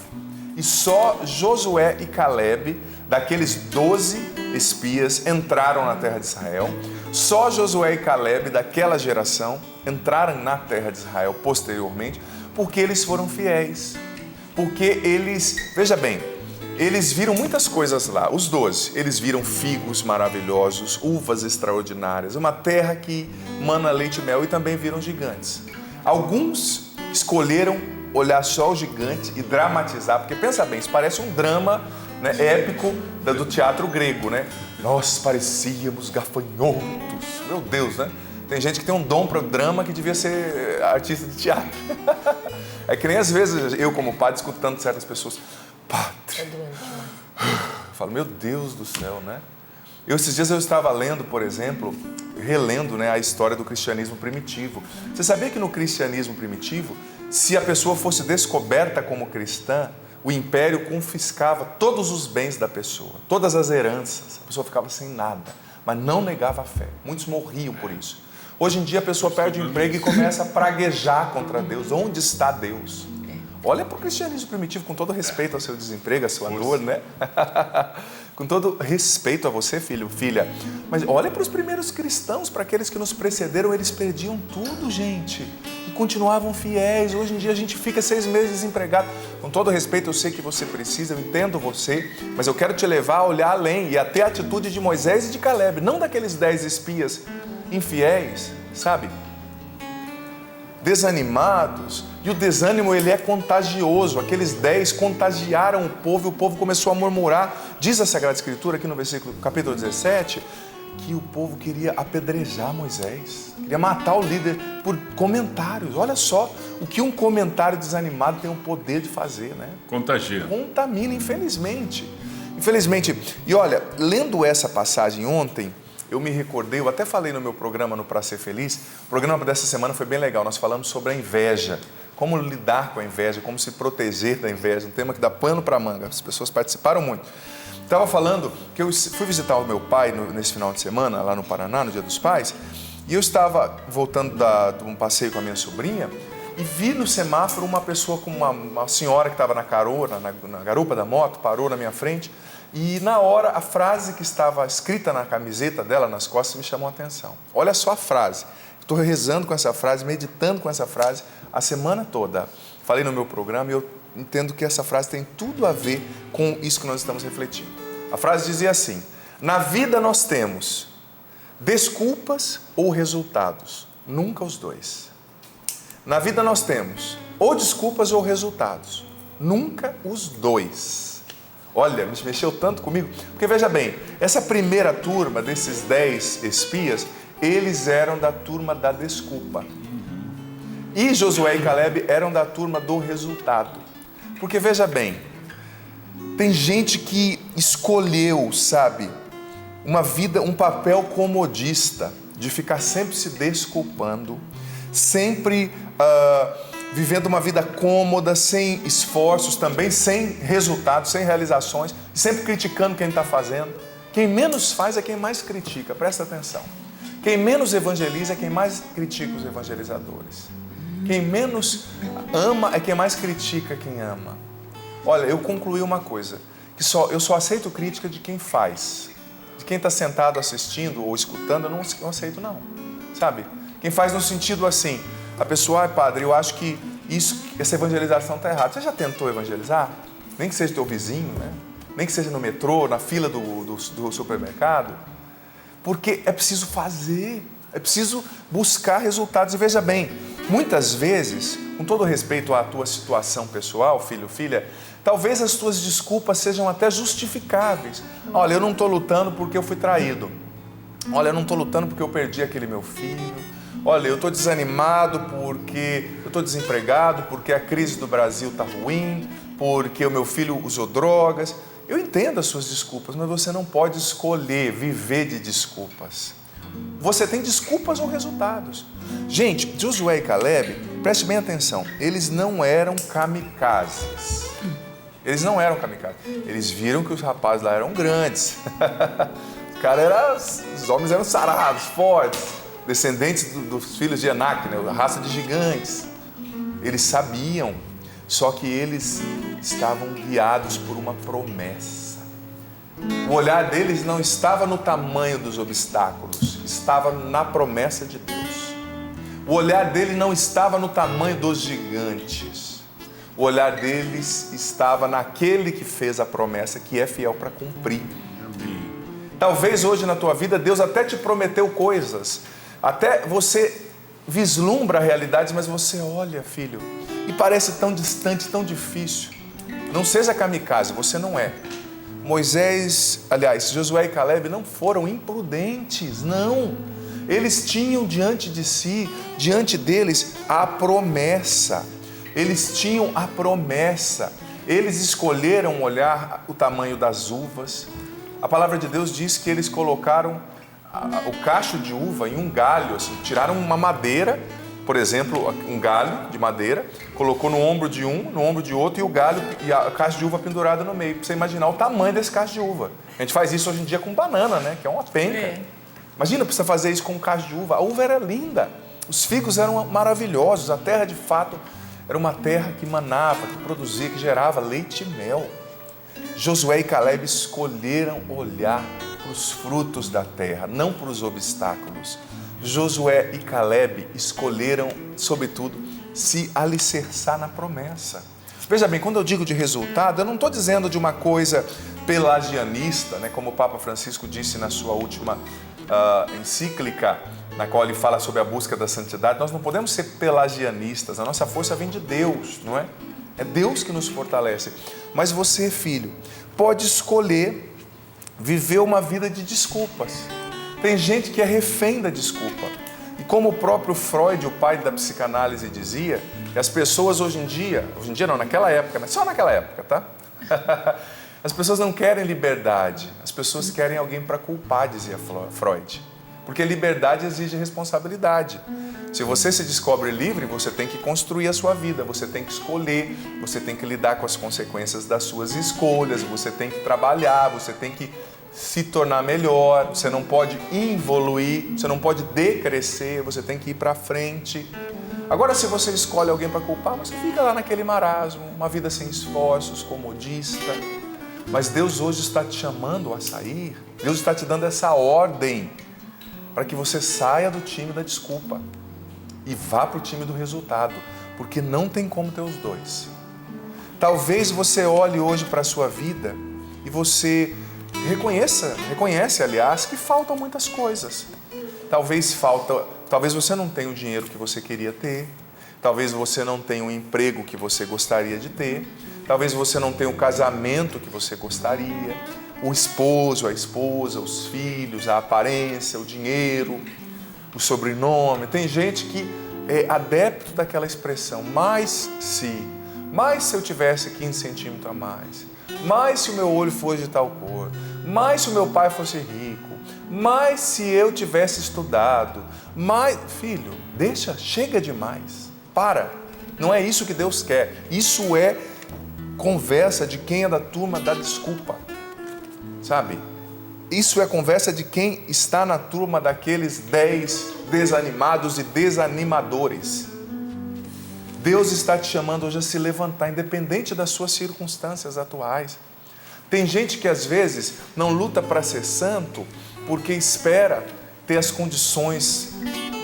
E só Josué e Calebe, daqueles 12 espias, entraram na terra de Israel. Só Josué e Calebe, daquela geração, entraram na terra de Israel posteriormente, porque eles foram fiéis. Porque eles, veja bem, eles viram muitas coisas lá, os 12. Eles viram figos maravilhosos, uvas extraordinárias, uma terra que mana leite e mel, e também viram gigantes. Alguns escolheram olhar só o gigante e dramatizar, porque pensa bem, isso parece um drama, né, épico do teatro grego, né? Nós parecíamos gafanhotos, meu Deus, né? Tem gente que tem um dom para o drama que devia ser artista de teatro. É que nem às vezes eu, como padre, escutando certas pessoas: padre, eu falo, meu Deus do céu, né? Esses dias eu estava lendo, por exemplo, relendo, né, a história do cristianismo primitivo. Você sabia que no cristianismo primitivo, se a pessoa fosse descoberta como cristã, o império confiscava todos os bens da pessoa, todas as heranças, a pessoa ficava sem nada, mas não negava a fé. Muitos morriam por isso. Hoje em dia a pessoa perde o emprego e começa a praguejar contra Deus. Onde está Deus? Olha para o cristianismo primitivo, com todo respeito ao seu desemprego, à sua dor, né? Com todo respeito a você, filho, filha. Mas olha para os primeiros cristãos, para aqueles que nos precederam, eles perdiam tudo, gente. E continuavam fiéis. Hoje em dia a gente fica 6 meses desempregado. Com todo respeito, eu sei que você precisa, eu entendo você, mas eu quero te levar a olhar além e a ter a atitude de Moisés e de Caleb, não daqueles 10 espias infiéis, sabe? Desanimados, e o desânimo ele é contagioso. Aqueles 10 contagiaram o povo e o povo começou a murmurar. Diz a Sagrada Escritura aqui no versículo, capítulo 17, que o povo queria apedrejar Moisés, queria matar o líder por comentários. Olha só o que um comentário desanimado tem o poder de fazer, né?
Contagia.
Contamina, infelizmente. E olha, lendo essa passagem ontem, eu me recordei, eu até falei no meu programa no Pra Ser Feliz, o programa dessa semana foi bem legal, nós falamos sobre a inveja, como lidar com a inveja, como se proteger da inveja, um tema que dá pano para manga, as pessoas participaram muito. Estava falando que eu fui visitar o meu pai nesse final de semana, lá no Paraná, no Dia dos Pais, e eu estava voltando de um passeio com a minha sobrinha, e vi no semáforo uma pessoa, com uma senhora que estava na carona, na garupa da moto, parou na minha frente, e na hora a frase que estava escrita na camiseta dela, nas costas, me chamou a atenção. Olha só a frase. Estou rezando com essa frase, meditando com essa frase a semana toda. Falei no meu programa e eu entendo que essa frase tem tudo a ver com isso que nós estamos refletindo. A frase dizia assim: na vida nós temos desculpas ou resultados, nunca os dois. Na vida nós temos ou desculpas ou resultados, nunca os dois. Olha, me mexeu tanto comigo, porque veja bem, essa primeira turma desses 10 espias, eles eram da turma da desculpa. E Josué e Caleb eram da turma do resultado. Porque veja bem, tem gente que escolheu, sabe, uma vida, um papel comodista, de ficar sempre se desculpando, sempre vivendo uma vida cômoda, sem esforços também, sem resultados, sem realizações, sempre criticando quem está fazendo. Quem menos faz é quem mais critica, presta atenção. Quem menos evangeliza é quem mais critica os evangelizadores. Quem menos ama é quem mais critica quem ama. Olha, eu concluí uma coisa, que eu só aceito crítica de quem faz. De quem está sentado assistindo ou escutando, eu não aceito não, sabe? Quem faz no sentido assim, a pessoa, padre, eu acho que essa evangelização está errada. Você já tentou evangelizar? Nem que seja teu vizinho, né? Nem que seja no metrô, na fila do supermercado. Porque é preciso fazer, é preciso buscar resultados. E veja bem, muitas vezes, com todo respeito à tua situação pessoal, filho, filha, talvez as tuas desculpas sejam até justificáveis. Olha, eu não estou lutando porque eu fui traído. Olha, eu não estou lutando porque eu perdi aquele meu filho. Olha, eu estou desanimado porque eu estou desempregado, porque a crise do Brasil está ruim, porque o meu filho usou drogas. Eu entendo as suas desculpas, mas você não pode escolher viver de desculpas. Você tem desculpas ou resultados. Gente, Josué e Caleb, preste bem atenção, eles não eram kamikazes. Eles não eram kamikazes. Eles viram que os rapazes lá eram grandes. Os homens eram sarados, fortes, descendentes dos filhos de Anak, né? A raça de gigantes. Eles sabiam, só que eles estavam guiados por uma promessa. O olhar deles não estava no tamanho dos obstáculos, estava na promessa de Deus. O olhar deles não estava no tamanho dos gigantes. O olhar deles estava naquele que fez a promessa, que é fiel para cumprir. Talvez hoje na tua vida Deus até te prometeu coisas, até você vislumbra a realidade, mas você olha, filho, e parece tão distante, tão difícil. Não seja kamikaze, você não é. Josué e Caleb não foram imprudentes, não. Eles tinham diante de si, diante deles, a promessa. Eles tinham a promessa. Eles escolheram olhar o tamanho das uvas. A palavra de Deus diz que eles colocaram o cacho de uva em um galho, assim, tiraram uma madeira, por exemplo, um galho de madeira, colocou no ombro de um, no ombro de outro, e o galho e a caixa de uva pendurada no meio, para você imaginar o tamanho desse cacho de uva. A gente faz isso hoje em dia com banana, né? Que é uma penca. Imagina, precisa fazer isso com um cacho de uva. A uva era linda, os figos eram maravilhosos, a terra de fato Era uma terra que manava, que produzia, que gerava leite e mel. Josué e Caleb escolheram olhar para os frutos da terra, não para os obstáculos. Josué e Caleb escolheram, sobretudo, se alicerçar na promessa. Veja bem, quando eu digo de resultado, eu não estou dizendo de uma coisa pelagianista, né, como o Papa Francisco disse na sua última encíclica, na qual ele fala sobre a busca da santidade. Nós não podemos ser pelagianistas, a nossa força vem de Deus, não é? É Deus que nos fortalece. Mas você, filho, pode escolher viver uma vida de desculpas. Tem gente que é refém da desculpa. E como o próprio Freud, o pai da psicanálise, dizia, que as pessoas hoje em dia não, naquela época, mas só naquela época, tá? As pessoas não querem liberdade, as pessoas querem alguém para culpar, dizia Freud. Porque liberdade exige responsabilidade. Se você se descobre livre, você tem que construir a sua vida, você tem que escolher, você tem que lidar com as consequências das suas escolhas, você tem que trabalhar, você tem que se tornar melhor, você não pode evoluir, você não pode decrescer, você tem que ir para frente. Agora, se você escolhe alguém para culpar, você fica lá naquele marasmo, uma vida sem esforços, comodista. Mas Deus hoje está te chamando a sair, Deus está te dando essa ordem para que você saia do time da desculpa e vá para o time do resultado, porque não tem como ter os dois. Talvez você olhe hoje para a sua vida e você reconhece, aliás, que faltam muitas coisas. Talvez você não tenha o dinheiro que você queria ter, talvez você não tenha o emprego que você gostaria de ter, talvez você não tenha o casamento que você gostaria, o esposo, a esposa, os filhos, a aparência, o dinheiro, o sobrenome. Tem gente que é adepto daquela expressão, mas se eu tivesse 15 centímetros a mais se o meu olho fosse de tal cor, mais se o meu pai fosse rico, mais se eu tivesse estudado, filho, chega demais, para, não é isso que Deus quer, isso é conversa de quem é da turma da desculpa. Sabe? Isso é conversa de quem está na turma daqueles 10 desanimados e desanimadores. Deus está te chamando hoje a se levantar, independente das suas circunstâncias atuais. Tem gente que às vezes não luta para ser santo porque espera ter as condições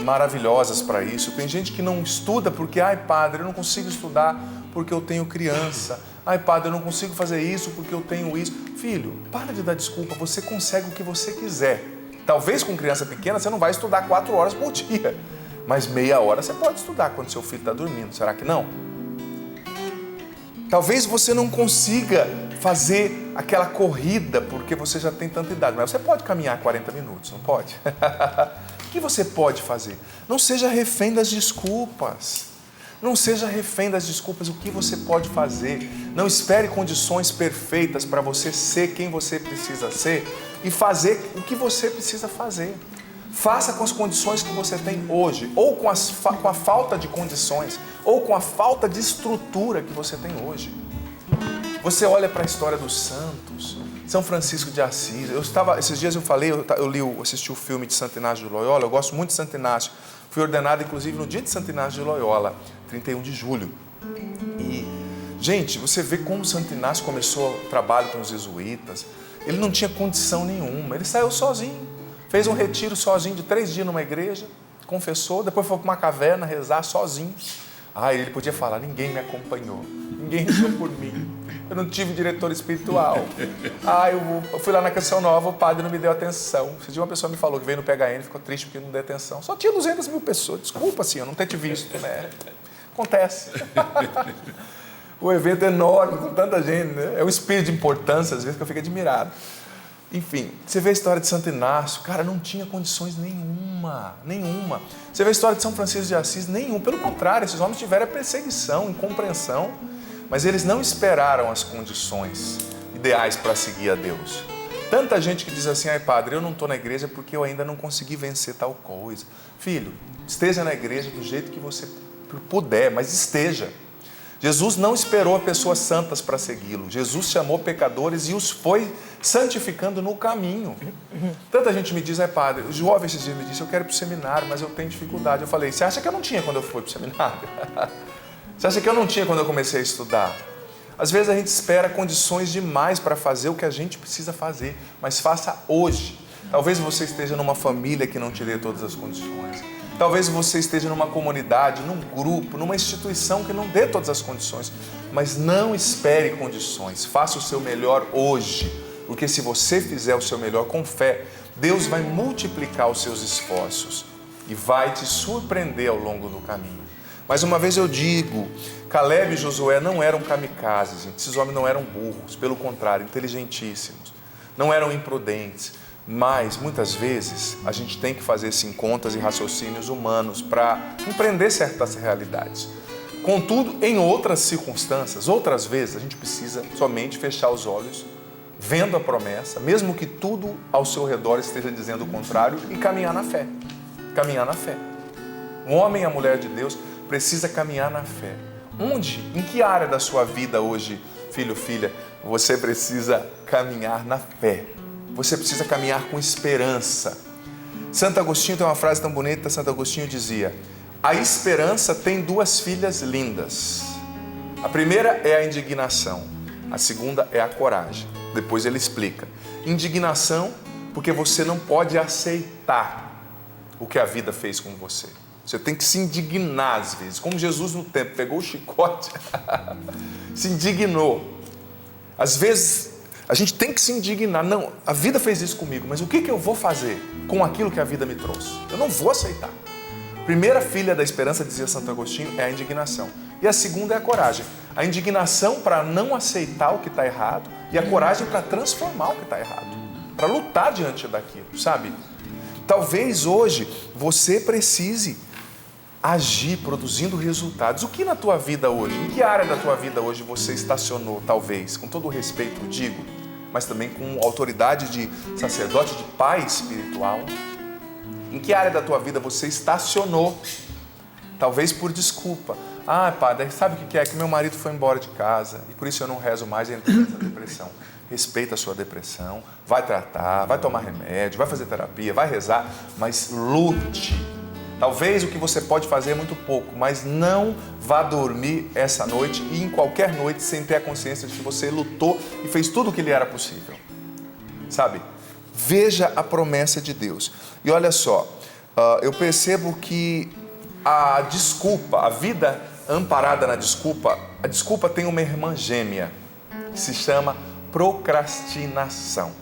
maravilhosas para isso. Tem gente que não estuda porque, padre, eu não consigo estudar porque eu tenho criança. Padre, eu não consigo fazer isso porque eu tenho isso. Filho, para de dar desculpa, você consegue o que você quiser. Talvez com criança pequena você não vai estudar 4 horas por dia, mas meia hora você pode estudar quando seu filho está dormindo, será que não? Talvez você não consiga fazer aquela corrida porque você já tem tanta idade, mas você pode caminhar 40 minutos, não pode? O que você pode fazer? Não seja refém das desculpas. Não seja refém das desculpas, o que você pode fazer. Não espere condições perfeitas para você ser quem você precisa ser e fazer o que você precisa fazer. Faça com as condições que você tem hoje, ou com a falta de condições, ou com a falta de estrutura que você tem hoje. Você olha para a história dos santos, São Francisco de Assis. Esses dias eu assisti o filme de Santo Inácio de Loyola, eu gosto muito de Santo Inácio. Fui ordenado, inclusive, no dia de Santo Inácio de Loyola, 31 de julho. E, gente, você vê como Santo Inácio começou o trabalho com os jesuítas. Ele não tinha condição nenhuma. Ele saiu sozinho. Fez um retiro sozinho de 3 dias numa igreja. Confessou. Depois foi para uma caverna rezar sozinho. Ele podia falar, ninguém me acompanhou. Ninguém rezou por mim. Eu não tive diretor espiritual. Eu fui lá na Canção Nova, o padre não me deu atenção. Esse dia uma pessoa me falou que veio no PHN, ficou triste porque não deu atenção. Só tinha 200 mil pessoas. Desculpa, senhor, não ter te visto, né? Acontece. O evento é enorme, com tanta gente, né? É um espírito de importância, às vezes, que eu fico admirado. Enfim, você vê a história de Santo Inácio, cara, não tinha condições nenhuma. Você vê a história de São Francisco de Assis, nenhum. Pelo contrário, esses homens tiveram perseguição, incompreensão, mas eles não esperaram as condições ideais para seguir a Deus. Tanta gente que diz assim, padre, eu não estou na igreja porque eu ainda não consegui vencer tal coisa. Filho, esteja na igreja do jeito que você puder, mas esteja. Jesus não esperou pessoas santas para segui-lo. Jesus chamou pecadores e os foi santificando no caminho. Tanta gente me diz, padre, o jovem esses dias me disse, eu quero ir para o seminário, mas eu tenho dificuldade. Eu falei, você acha que eu não tinha quando eu fui para o seminário? Você acha que eu não tinha quando eu comecei a estudar? Às vezes a gente espera condições demais para fazer o que a gente precisa fazer, mas faça hoje. Talvez você esteja numa família que não te dê todas as condições. Talvez você esteja numa comunidade, num grupo, numa instituição que não dê todas as condições. Mas não espere condições. Faça o seu melhor hoje. Porque se você fizer o seu melhor com fé, Deus vai multiplicar os seus esforços e vai te surpreender ao longo do caminho. Mais uma vez eu digo, Caleb e Josué não eram kamikazes, gente. Esses homens não eram burros, pelo contrário, inteligentíssimos. Não eram imprudentes. Mas, muitas vezes, a gente tem que fazer sim contas e raciocínios humanos para compreender certas realidades. Contudo, em outras circunstâncias, outras vezes, a gente precisa somente fechar os olhos, vendo a promessa, mesmo que tudo ao seu redor esteja dizendo o contrário, e caminhar na fé. Caminhar na fé. O homem e a mulher de Deus precisa caminhar na fé. Onde? Em que área da sua vida hoje, filho, filha, você precisa caminhar na fé? Você precisa caminhar com esperança. Santo Agostinho tem uma frase tão bonita. Santo Agostinho dizia: a esperança tem duas filhas lindas. A primeira é a indignação, a segunda é a coragem. Depois ele explica. Indignação, porque você não pode aceitar o que a vida fez com você. Você tem que se indignar às vezes. Como Jesus no templo pegou o chicote, se indignou. Às vezes a gente tem que se indignar. Não, a vida fez isso comigo, mas o que eu vou fazer com aquilo que a vida me trouxe? Eu não vou aceitar. Primeira filha da esperança, dizia Santo Agostinho, é a indignação. E a segunda é a coragem. A indignação para não aceitar o que está errado e a coragem para transformar o que está errado. Para lutar diante daquilo, sabe? Talvez hoje você precise agir produzindo resultados. O que na tua vida hoje, em que área da tua vida hoje você estacionou, talvez, com todo o respeito eu digo, mas também com autoridade de sacerdote, de pai espiritual? Em que área da tua vida você estacionou? Talvez por desculpa. Ah, padre, sabe o que é? Que meu marido foi embora de casa e por isso eu não rezo mais e entrei nessa depressão. Respeita a sua depressão, vai tratar, vai tomar remédio, vai fazer terapia, vai rezar, mas lute. Talvez o que você pode fazer é muito pouco, mas não vá dormir essa noite e em qualquer noite sem ter a consciência de que você lutou e fez tudo o que lhe era possível. Sabe? Veja a promessa de Deus. E olha só, eu percebo que a desculpa, a vida amparada na desculpa, a desculpa tem uma irmã gêmea que se chama procrastinação.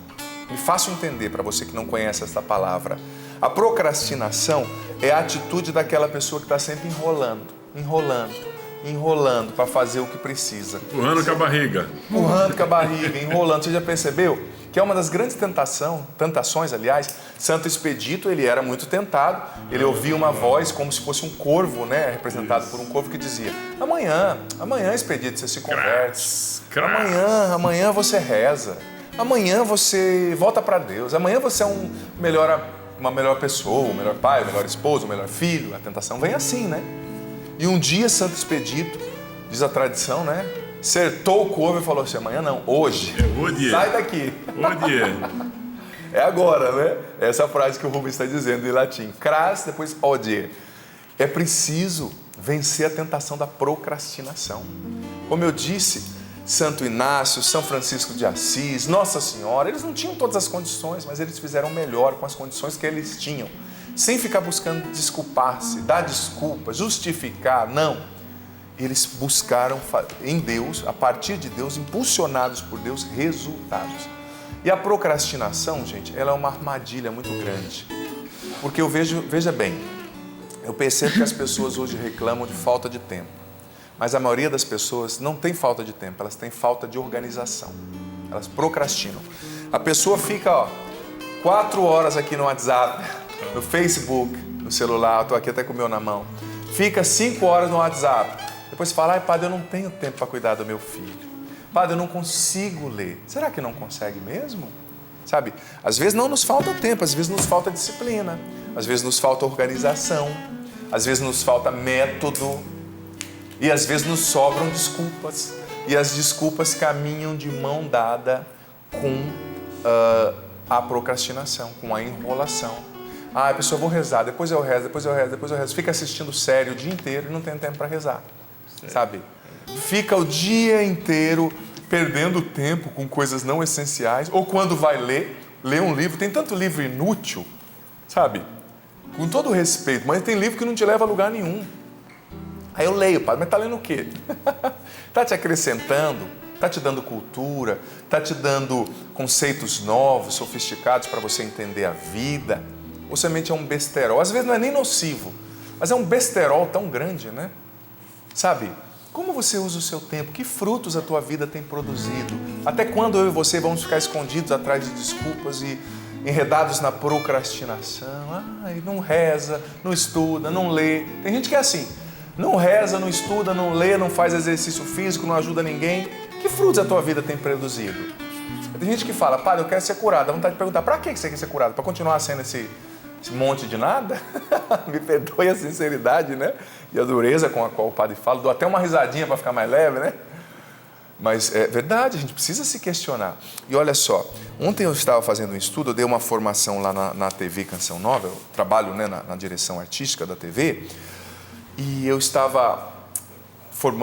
Me faça entender para você que não conhece essa palavra. A procrastinação é a atitude daquela pessoa que está sempre enrolando para fazer o que precisa.
Empurrando com a barriga.
Empurrando com a barriga, enrolando. Você já percebeu? Que é uma das grandes tentações, aliás. Santo Expedito, ele era muito tentado. Ele ouvia uma voz como se fosse um corvo, né? Representado por um corvo que dizia: amanhã, Expedito, você se converte. Amanhã você reza. Amanhã você volta para Deus. Amanhã você é uma melhor pessoa, um melhor pai, um melhor esposo, um melhor filho. A tentação vem assim, né? E um dia Santo Expedito, diz a tradição, né? Acertou o corvo e falou assim: amanhã não, hoje. Sai daqui. É agora, né? Essa frase que o Rubens está dizendo em latim. Cras, depois odie. É preciso vencer a tentação da procrastinação. Como eu disse, Santo Inácio, São Francisco de Assis, Nossa Senhora, eles não tinham todas as condições, mas eles fizeram melhor com as condições que eles tinham, sem ficar buscando desculpar-se, dar desculpa, justificar, não. Eles buscaram em Deus, a partir de Deus, impulsionados por Deus, resultados. E a procrastinação, gente, ela é uma armadilha muito grande. Porque veja bem, eu percebo que as pessoas hoje reclamam de falta de tempo. Mas a maioria das pessoas não tem falta de tempo, elas têm falta de organização. Elas procrastinam. A pessoa fica 4 horas aqui no WhatsApp, no Facebook, no celular, estou aqui até com o meu na mão. Fica 5 horas no WhatsApp. Depois fala: ai, padre, eu não tenho tempo para cuidar do meu filho. Padre, eu não consigo ler. Será que não consegue mesmo? Sabe, às vezes não nos falta tempo, às vezes nos falta disciplina, às vezes nos falta organização, às vezes nos falta método e às vezes nos sobram desculpas. E as desculpas caminham de mão dada com a procrastinação, com a enrolação. Ah, a pessoa, vou rezar, depois eu rezo. Fica assistindo série o dia inteiro e não tem tempo para rezar. sabe? Fica o dia inteiro perdendo tempo com coisas não essenciais, ou quando vai ler um livro, tem tanto livro inútil, sabe? Com todo respeito, mas tem livro que não te leva a lugar nenhum. Aí eu leio, padre, mas tá lendo o quê? Tá te acrescentando, tá te dando cultura, tá te dando conceitos novos, sofisticados para você entender a vida, ou somente é um besterol? Às vezes não é nem nocivo, mas é um besterol tão grande, né? Sabe? Como você usa o seu tempo? Que frutos a tua vida tem produzido? Até quando eu e você vamos ficar escondidos atrás de desculpas e enredados na procrastinação? Ai, não reza, não estuda, não lê. Tem gente que é assim, não reza, não estuda, não lê, não faz exercício físico, não ajuda ninguém. Que frutos a tua vida tem produzido? Tem gente que fala, padre, eu quero ser curado. Dá vontade de perguntar, para que você quer ser curado? Para continuar sendo esse monte de nada? Me perdoe a sinceridade, né? E a dureza com a qual o padre fala. Dou até uma risadinha para ficar mais leve, né? Mas é verdade, a gente precisa se questionar. E olha só, ontem eu estava fazendo um estudo, eu dei uma formação lá na TV Canção Nova, eu trabalho, né, na direção artística da TV, e eu estava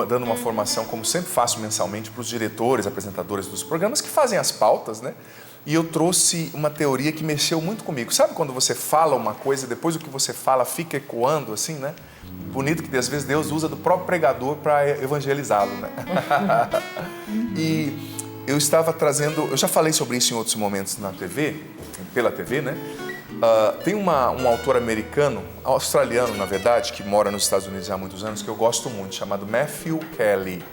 dando uma formação, como sempre faço mensalmente, para os diretores, apresentadores dos programas que fazem as pautas, né? E eu trouxe uma teoria que mexeu muito comigo. Sabe quando você fala uma coisa e depois o que você fala fica ecoando assim, né? Bonito que às vezes Deus usa do próprio pregador para evangelizá-lo, né? E eu estava trazendo, eu já falei sobre isso em outros momentos na TV, pela TV, né? Tem um autor americano, australiano na verdade, que mora nos Estados Unidos há muitos anos, que eu gosto muito, chamado Matthew Kelly.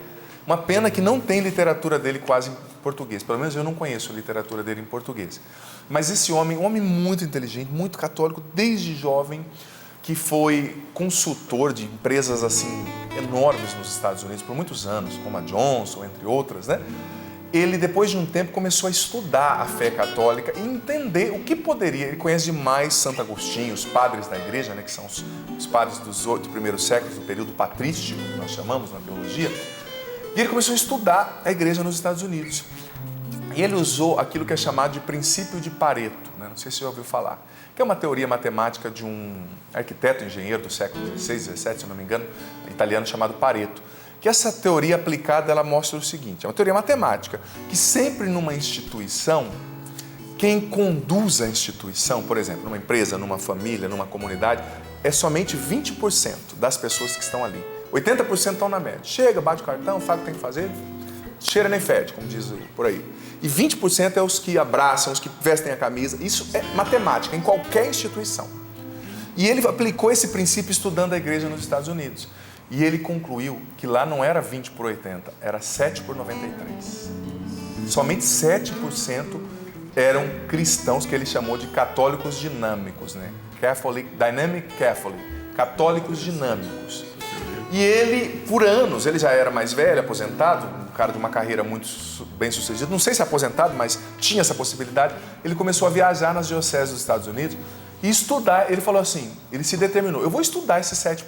Uma pena que não tem literatura dele quase em português, pelo menos eu não conheço a literatura dele em português. Mas esse homem, um homem muito inteligente, muito católico, desde jovem, que foi consultor de empresas assim enormes nos Estados Unidos por muitos anos, como a Johnson, entre outras, né? Ele, depois de um tempo, começou a estudar a fé católica e entender o que poderia. Ele conhece demais Santo Agostinho, os padres da igreja, né, que são os padres dos 8 primeiros séculos, do período patrístico, que nós chamamos na teologia. E ele começou a estudar a igreja nos Estados Unidos. E ele usou aquilo que é chamado de princípio de Pareto, né? Não sei se você já ouviu falar, que é uma teoria matemática de um arquiteto, engenheiro do século XVI, XVII, se não me engano, italiano, chamado Pareto. Que essa teoria aplicada, ela mostra o seguinte, é uma teoria matemática, que sempre numa instituição, quem conduz a instituição, por exemplo, numa empresa, numa família, numa comunidade, é somente 20% das pessoas que estão ali. 80% estão na média. Chega, bate o cartão, faz o que tem que fazer, cheira nem fede, como diz por aí. E 20% é os que abraçam, os que vestem a camisa. Isso é matemática, em qualquer instituição. E ele aplicou esse princípio estudando a igreja nos Estados Unidos. E ele concluiu que lá não era 20 por 80, era 7 por 93. Somente 7% eram cristãos que ele chamou de católicos dinâmicos, né? Dynamic Catholic, católicos dinâmicos. E ele, por anos, ele já era mais velho, aposentado, um cara de uma carreira muito bem sucedida, não sei se aposentado, mas tinha essa possibilidade. Ele começou a viajar nas dioceses dos Estados Unidos e estudar. Ele falou assim, ele se determinou, eu vou estudar esses 7%.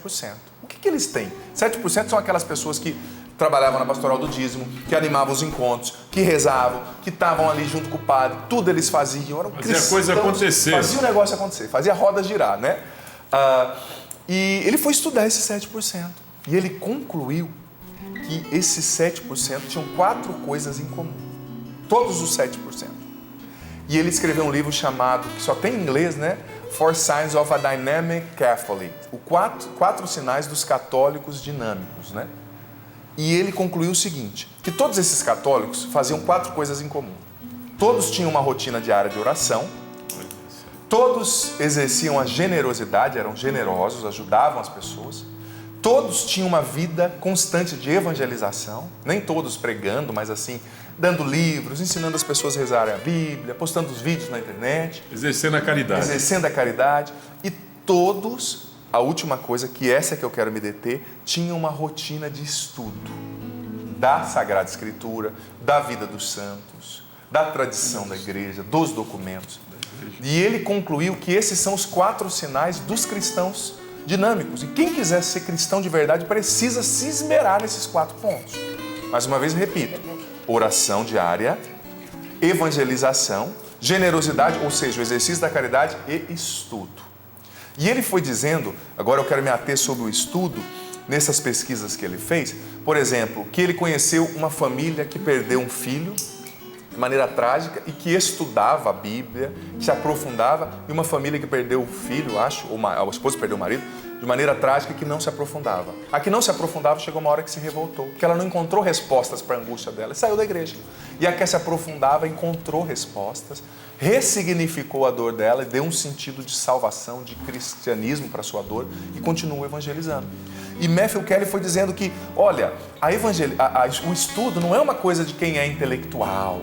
O que eles têm? 7% são aquelas pessoas que trabalhavam na pastoral do dízimo, que animavam os encontros, que rezavam, que estavam ali junto com o padre, tudo eles faziam, eram cristãos,
fazia a coisa acontecer.
Fazia o negócio acontecer, fazia a roda girar, né? E ele foi estudar esses 7%. E ele concluiu que esses 7% tinham 4 coisas em comum. Todos os 7%. E ele escreveu um livro chamado, que só tem em inglês, né? 4 Signs of a Dynamic Catholic. Quatro sinais dos católicos dinâmicos, né? E ele concluiu o seguinte, que todos esses católicos faziam 4 coisas em comum. Todos tinham uma rotina diária de oração. Todos exerciam a generosidade, eram generosos, ajudavam as pessoas. Todos tinham uma vida constante de evangelização, nem todos pregando, mas assim, dando livros, ensinando as pessoas a rezarem a Bíblia, postando os vídeos na internet.
Exercendo a caridade.
Exercendo a caridade. E todos, a última coisa, que essa é que eu quero me deter, tinham uma rotina de estudo da Sagrada Escritura, da vida dos santos, da tradição da igreja, dos documentos. E ele concluiu que esses são os 4 sinais dos cristãos dinâmicos. E quem quiser ser cristão de verdade precisa se esmerar nesses 4 pontos. Mais uma vez, repito. Oração diária, evangelização, generosidade, ou seja, o exercício da caridade e estudo. E ele foi dizendo, agora eu quero me ater sobre o estudo, nessas pesquisas que ele fez, por exemplo, que ele conheceu uma família que perdeu um filho de maneira trágica e que estudava a Bíblia, que se aprofundava, e uma família que perdeu o filho, acho, ou a esposa perdeu o marido, de maneira trágica, que não se aprofundava. A que não se aprofundava chegou uma hora que se revoltou, porque ela não encontrou respostas para a angústia dela e saiu da igreja. E a que se aprofundava encontrou respostas, ressignificou a dor dela e deu um sentido de salvação, de cristianismo para a sua dor e continuou evangelizando. E Matthew Kelly foi dizendo que, olha, o estudo não é uma coisa de quem é intelectual,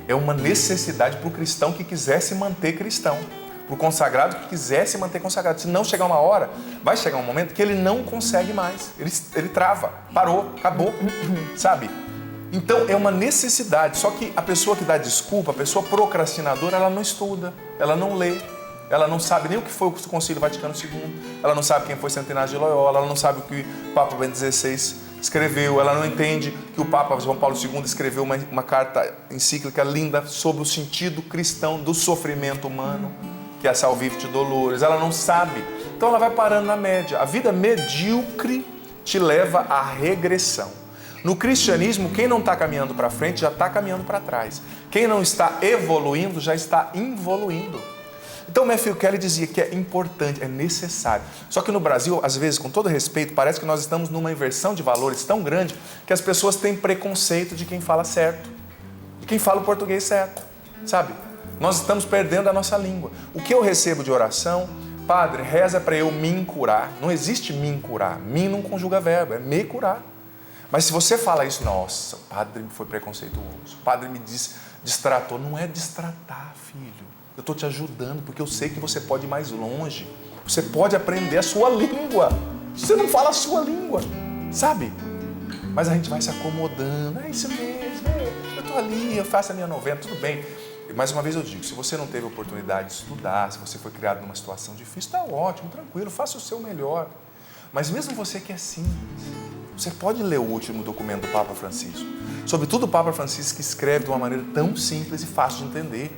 é uma necessidade para o cristão que quiser se manter cristão, para o consagrado que quiser se manter consagrado. Se não chegar uma hora, vai chegar um momento que ele não consegue mais, ele trava, parou, acabou, sabe? Então é uma necessidade, só que a pessoa que dá desculpa, a pessoa procrastinadora, ela não estuda, ela não lê, ela não sabe nem o que foi o Concílio Vaticano II, ela não sabe quem foi Santo Inácio de Loyola, ela não sabe o que o Papa Bento XVI escreveu, ela não entende que o Papa João Paulo II escreveu uma carta encíclica linda sobre o sentido cristão do sofrimento humano, que é a Salvifici Doloris, ela não sabe, então ela vai parando na média. A vida medíocre te leva à regressão. No cristianismo, quem não está caminhando para frente já está caminhando para trás. Quem não está evoluindo já está involuindo. Então Matthew Kelly dizia que é importante, é necessário. Só que no Brasil, às vezes, com todo respeito, parece que nós estamos numa inversão de valores tão grande que as pessoas têm preconceito de quem fala certo, de quem fala o português certo, sabe? Nós estamos perdendo a nossa língua. O que eu recebo de oração, padre, reza para eu me curar. Não existe me curar. Me não conjuga verbo, é me curar. Mas se você fala isso, nossa, o padre foi preconceituoso, o padre me distratou. Não é distratar, filho. Eu estou te ajudando porque eu sei que você pode ir mais longe. Você pode aprender a sua língua. Você não fala a sua língua, sabe? Mas a gente vai se acomodando. É isso mesmo, eu estou ali, eu faço a minha novena, tudo bem. E mais uma vez eu digo, se você não teve oportunidade de estudar, se você foi criado numa situação difícil, está ótimo, tranquilo, faça o seu melhor. Mas mesmo você que é simples, você pode ler o último documento do Papa Francisco. Sobretudo o Papa Francisco, que escreve de uma maneira tão simples e fácil de entender.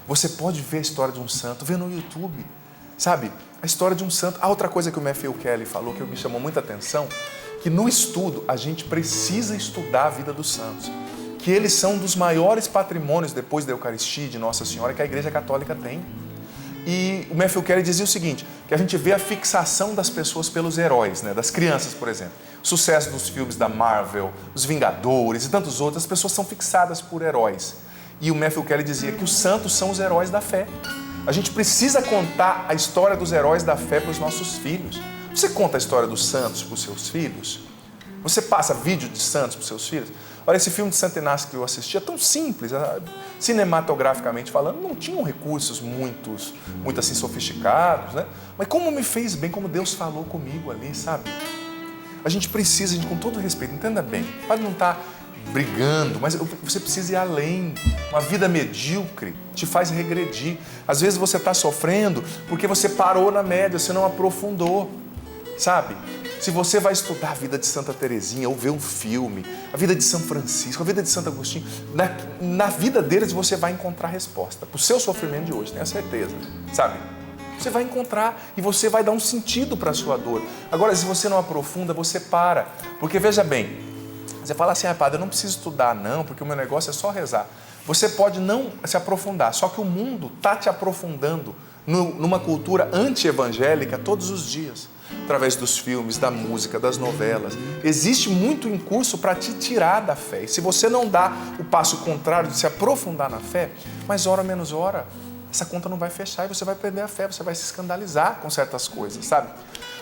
Você pode ver a história de um santo, ver no YouTube, sabe? A história de um santo. Outra coisa que o Matthew Kelly falou, que me chamou muita atenção, que no estudo a gente precisa estudar a vida dos santos. Que eles são um dos maiores patrimônios, depois da Eucaristia de Nossa Senhora, que a Igreja Católica tem. E o Matthew Kelly dizia o seguinte, que a gente vê a fixação das pessoas pelos heróis, né? Das crianças, por exemplo. O sucesso dos filmes da Marvel, os Vingadores e tantos outros, as pessoas são fixadas por heróis. E o Matthew Kelly dizia que os santos são os heróis da fé. A gente precisa contar a história dos heróis da fé para os nossos filhos. Você conta a história dos santos para os seus filhos? Você passa vídeo de santos para os seus filhos? Olha, esse filme de Santo Inácio que eu assisti é tão simples, cinematograficamente falando, não tinham recursos muito assim sofisticados, né? Mas como me fez bem, como Deus falou comigo ali, sabe? A gente precisa, com todo respeito, entenda bem, pode não estar brigando, mas você precisa ir além. Uma vida medíocre te faz regredir. Às vezes você está sofrendo porque você parou na média, você não aprofundou, sabe? Se você vai estudar a vida de Santa Teresinha ou ver um filme, a vida de São Francisco, a vida de Santo Agostinho, na vida deles você vai encontrar resposta para o seu sofrimento de hoje, tenha certeza, sabe? Você vai encontrar e você vai dar um sentido para a sua dor. Agora, se você não aprofunda, você para. Porque veja bem, você fala assim, padre, eu não preciso estudar não, porque o meu negócio é só rezar. Você pode não se aprofundar, só que o mundo está te aprofundando numa cultura anti-evangélica todos os dias. Através dos filmes, da música, das novelas. Existe muito em curso para te tirar da fé. E se você não dá o passo contrário de se aprofundar na fé, mais hora menos hora, essa conta não vai fechar e você vai perder a fé, você vai se escandalizar com certas coisas, sabe?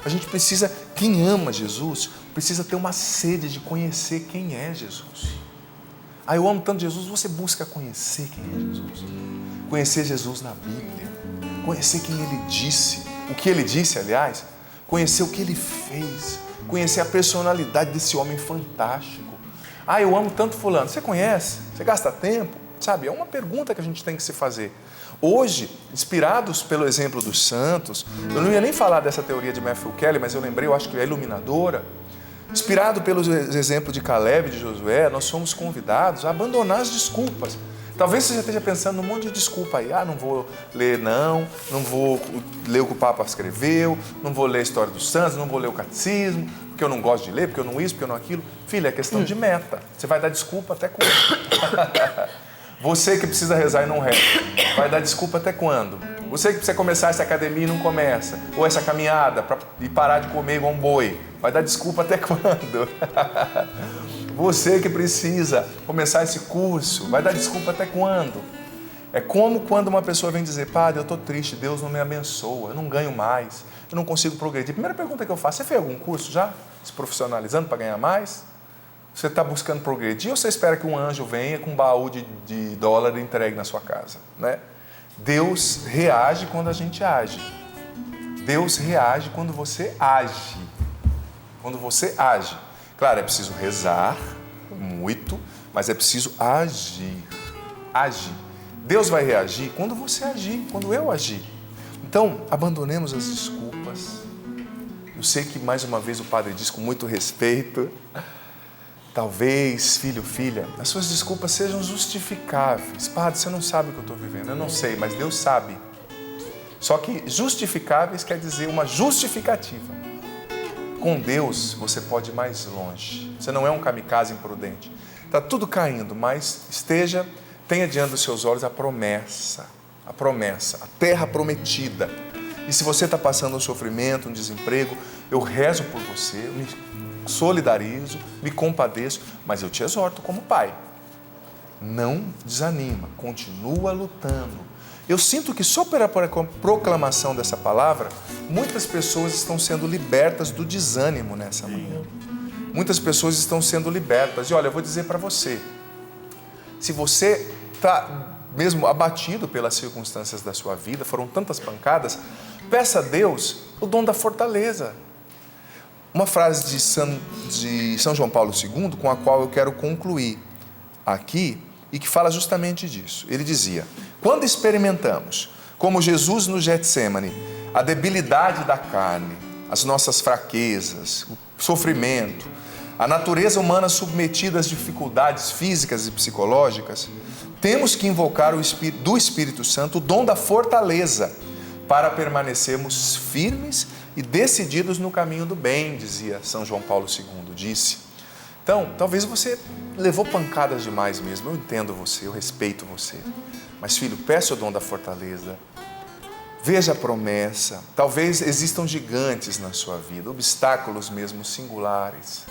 A gente precisa, quem ama Jesus, precisa ter uma sede de conhecer quem é Jesus. Eu amo tanto Jesus, você busca conhecer quem é Jesus. Conhecer Jesus na Bíblia, conhecer quem Ele disse, o que Ele disse, aliás, conhecer o que Ele fez, conhecer a personalidade desse homem fantástico. Eu amo tanto fulano, você conhece? Você gasta tempo? Sabe, é uma pergunta que a gente tem que se fazer. Hoje, inspirados pelo exemplo dos santos, eu não ia nem falar dessa teoria de Matthew Kelly, mas eu lembrei, eu acho que é iluminadora. Inspirado pelo exemplo de Caleb e de Josué, nós somos convidados a abandonar as desculpas Talvez você já esteja pensando num monte de desculpa aí. Não vou ler não vou ler o que o Papa escreveu, não vou ler a história dos santos, não vou ler o catecismo, porque eu não gosto de ler, porque eu não isso, porque eu não aquilo. Filho, é questão de meta. Você vai dar desculpa até quando? Você que precisa rezar e não reza, vai dar desculpa até quando? Você que precisa começar essa academia e não começa, ou essa caminhada e parar de comer igual um boi, vai dar desculpa até quando? Você que precisa começar esse curso, vai dar desculpa até quando? É como quando uma pessoa vem dizer, padre, eu estou triste, Deus não me abençoa, eu não ganho mais, eu não consigo progredir. Primeira pergunta que eu faço, você fez algum curso já? Se profissionalizando para ganhar mais? Você está buscando progredir ou você espera que um anjo venha com um baú de dólar e entregue na sua casa? Né? Deus reage quando a gente age. Deus reage quando você age. Quando você age. Claro, é preciso rezar muito, mas é preciso agir. Agir. Deus vai reagir quando você agir, quando eu agir. Então, abandonemos as desculpas. Eu sei que, mais uma vez, o padre diz com muito respeito, talvez, filho, filha, as suas desculpas sejam justificáveis. Padre, você não sabe o que eu estou vivendo. Eu não sei, mas Deus sabe. Só que justificáveis quer dizer uma justificativa. Com Deus, você pode ir mais longe. Você não é um kamikaze imprudente. Está tudo caindo, mas tenha diante dos seus olhos a promessa, a terra prometida. E se você está passando um sofrimento, um desemprego, eu rezo por você, eu me solidarizo, me compadeço, mas eu te exorto como pai. Não desanima, continua lutando. Eu sinto que só pela proclamação dessa palavra, muitas pessoas estão sendo libertas do desânimo nessa manhã. Muitas pessoas estão sendo libertas. E olha, eu vou dizer para você, se você está mesmo abatido pelas circunstâncias da sua vida, foram tantas pancadas, peça a Deus o dom da fortaleza. Uma frase de São João Paulo II, com a qual eu quero concluir aqui, e que fala justamente disso. Ele dizia, quando experimentamos, como Jesus no Getsêmani, a debilidade da carne, as nossas fraquezas, o sofrimento, a natureza humana submetida às dificuldades físicas e psicológicas, temos que invocar do Espírito Santo o dom da fortaleza para permanecermos firmes e decididos no caminho do bem, dizia São João Paulo II, disse. Então, talvez você levou pancadas demais mesmo, eu entendo você, eu respeito você. Mas, filho, peça o dom da fortaleza, veja a promessa. Talvez existam gigantes na sua vida, obstáculos mesmo singulares.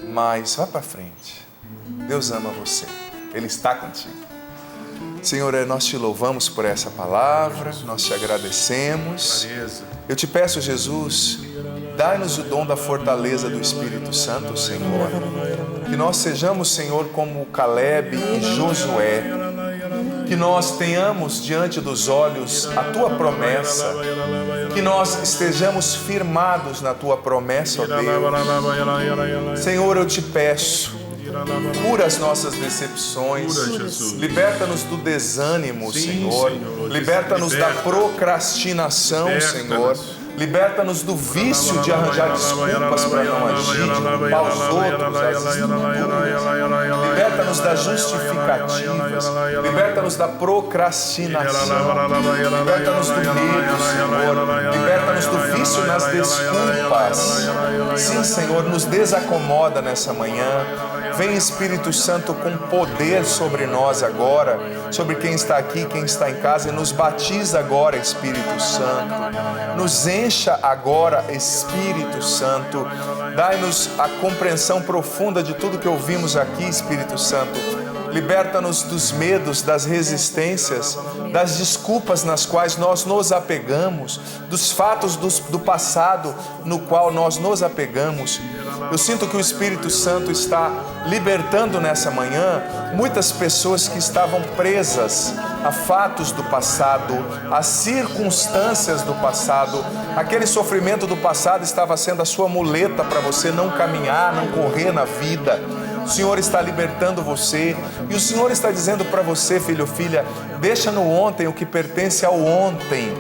Mas vá para frente, Deus ama você, Ele está contigo. Senhor, nós te louvamos por essa palavra, nós te agradecemos. Eu te peço, Jesus, dai-nos o dom da fortaleza do Espírito Santo, Senhor. Que nós sejamos, Senhor, como Caleb e Josué. Que nós tenhamos diante dos olhos a Tua promessa. Que nós estejamos firmados na Tua promessa, ó Deus. Senhor, eu te peço, cura as nossas decepções, liberta-nos do desânimo, Senhor. Liberta-nos da procrastinação, Senhor. Liberta-nos do vício de arranjar desculpas para não agir, de culpar os outros, as escrituras. Liberta-nos das justificativas. Liberta-nos da procrastinação. Liberta-nos do medo, Senhor. Liberta-nos do vício nas desculpas. Sim, Senhor, nos desacomoda nessa manhã. Vem, Espírito Santo, com poder sobre nós agora, sobre quem está aqui, quem está em casa, e nos batiza agora, Espírito Santo. Nos encha agora, Espírito Santo. Dai-nos a compreensão profunda de tudo que ouvimos aqui, Espírito Santo. Liberta-nos dos medos, das resistências, das desculpas nas quais nós nos apegamos, dos fatos do passado no qual nós nos apegamos. Eu sinto que o Espírito Santo está libertando nessa manhã muitas pessoas que estavam presas a fatos do passado, a circunstâncias do passado. Aquele sofrimento do passado estava sendo a sua muleta para você não caminhar, não correr na vida. O Senhor está libertando você e o Senhor está dizendo para você, filho ou filha, deixa no ontem o que pertence ao ontem.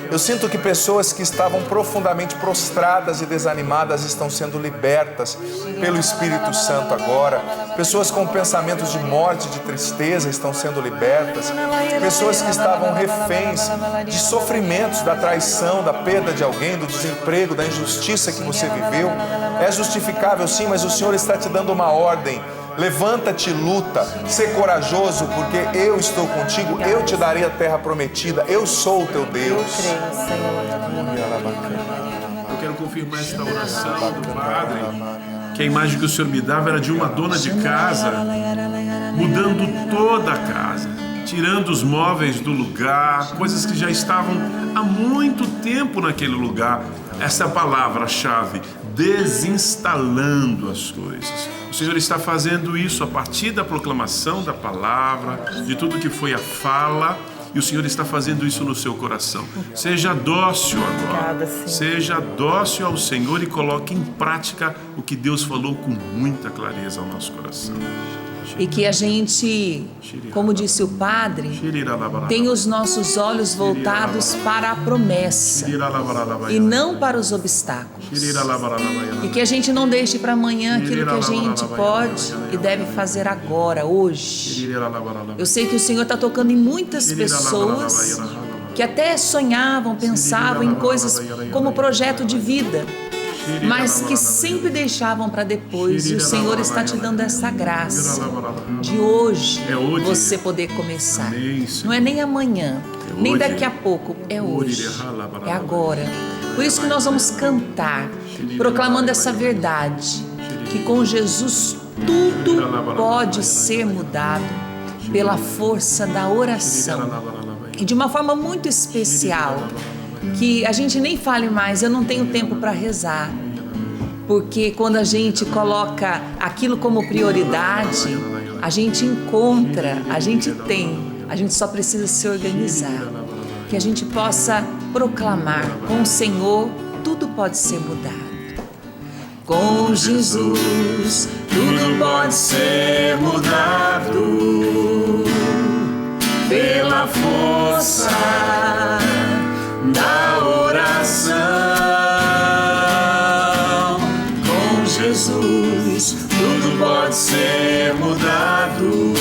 Eu sinto que pessoas que estavam profundamente prostradas e desanimadas estão sendo libertas pelo Espírito Santo agora. Pessoas com pensamentos de morte, de tristeza estão sendo libertas. Pessoas que estavam reféns de sofrimentos, da traição, da perda de alguém, do desemprego, da injustiça que você viveu. É justificável sim, mas o Senhor está te dando uma ordem. Levanta-te e luta, ser corajoso, porque eu estou contigo, eu te darei a terra prometida, eu sou o teu Deus.
Eu quero confirmar esta oração do Padre, que a imagem que o Senhor me dava era de uma dona de casa, mudando toda a casa, tirando os móveis do lugar, coisas que já estavam há muito tempo naquele lugar. Essa é a palavra-chave, desinstalando as coisas. O Senhor está fazendo isso a partir da proclamação da palavra, de tudo que foi a fala, e o Senhor está fazendo isso no seu coração. Seja dócil agora, seja dócil ao Senhor e coloque em prática o que Deus falou com muita clareza ao nosso coração.
E que a gente, como disse o Padre, tenha os nossos olhos voltados para a promessa e não para os obstáculos. E que a gente não deixe para amanhã aquilo que a gente pode e deve fazer agora, hoje. Eu sei que o Senhor está tocando em muitas pessoas que até sonhavam, pensavam em coisas como projeto de vida, mas que sempre deixavam para depois, e o Senhor está te dando essa graça de hoje você poder começar. Não é nem amanhã, nem daqui a pouco, é hoje, é agora. Por isso que nós vamos cantar, proclamando essa verdade, que com Jesus tudo pode ser mudado pela força da oração. E de uma forma muito especial, que a gente nem fale mais, eu não tenho tempo para rezar, porque quando a gente coloca aquilo como prioridade, a gente encontra, a gente só precisa se organizar, que a gente possa proclamar, com o Senhor tudo pode ser mudado. Com Jesus tudo pode ser mudado pela força da oração. Com Jesus tudo pode ser mudado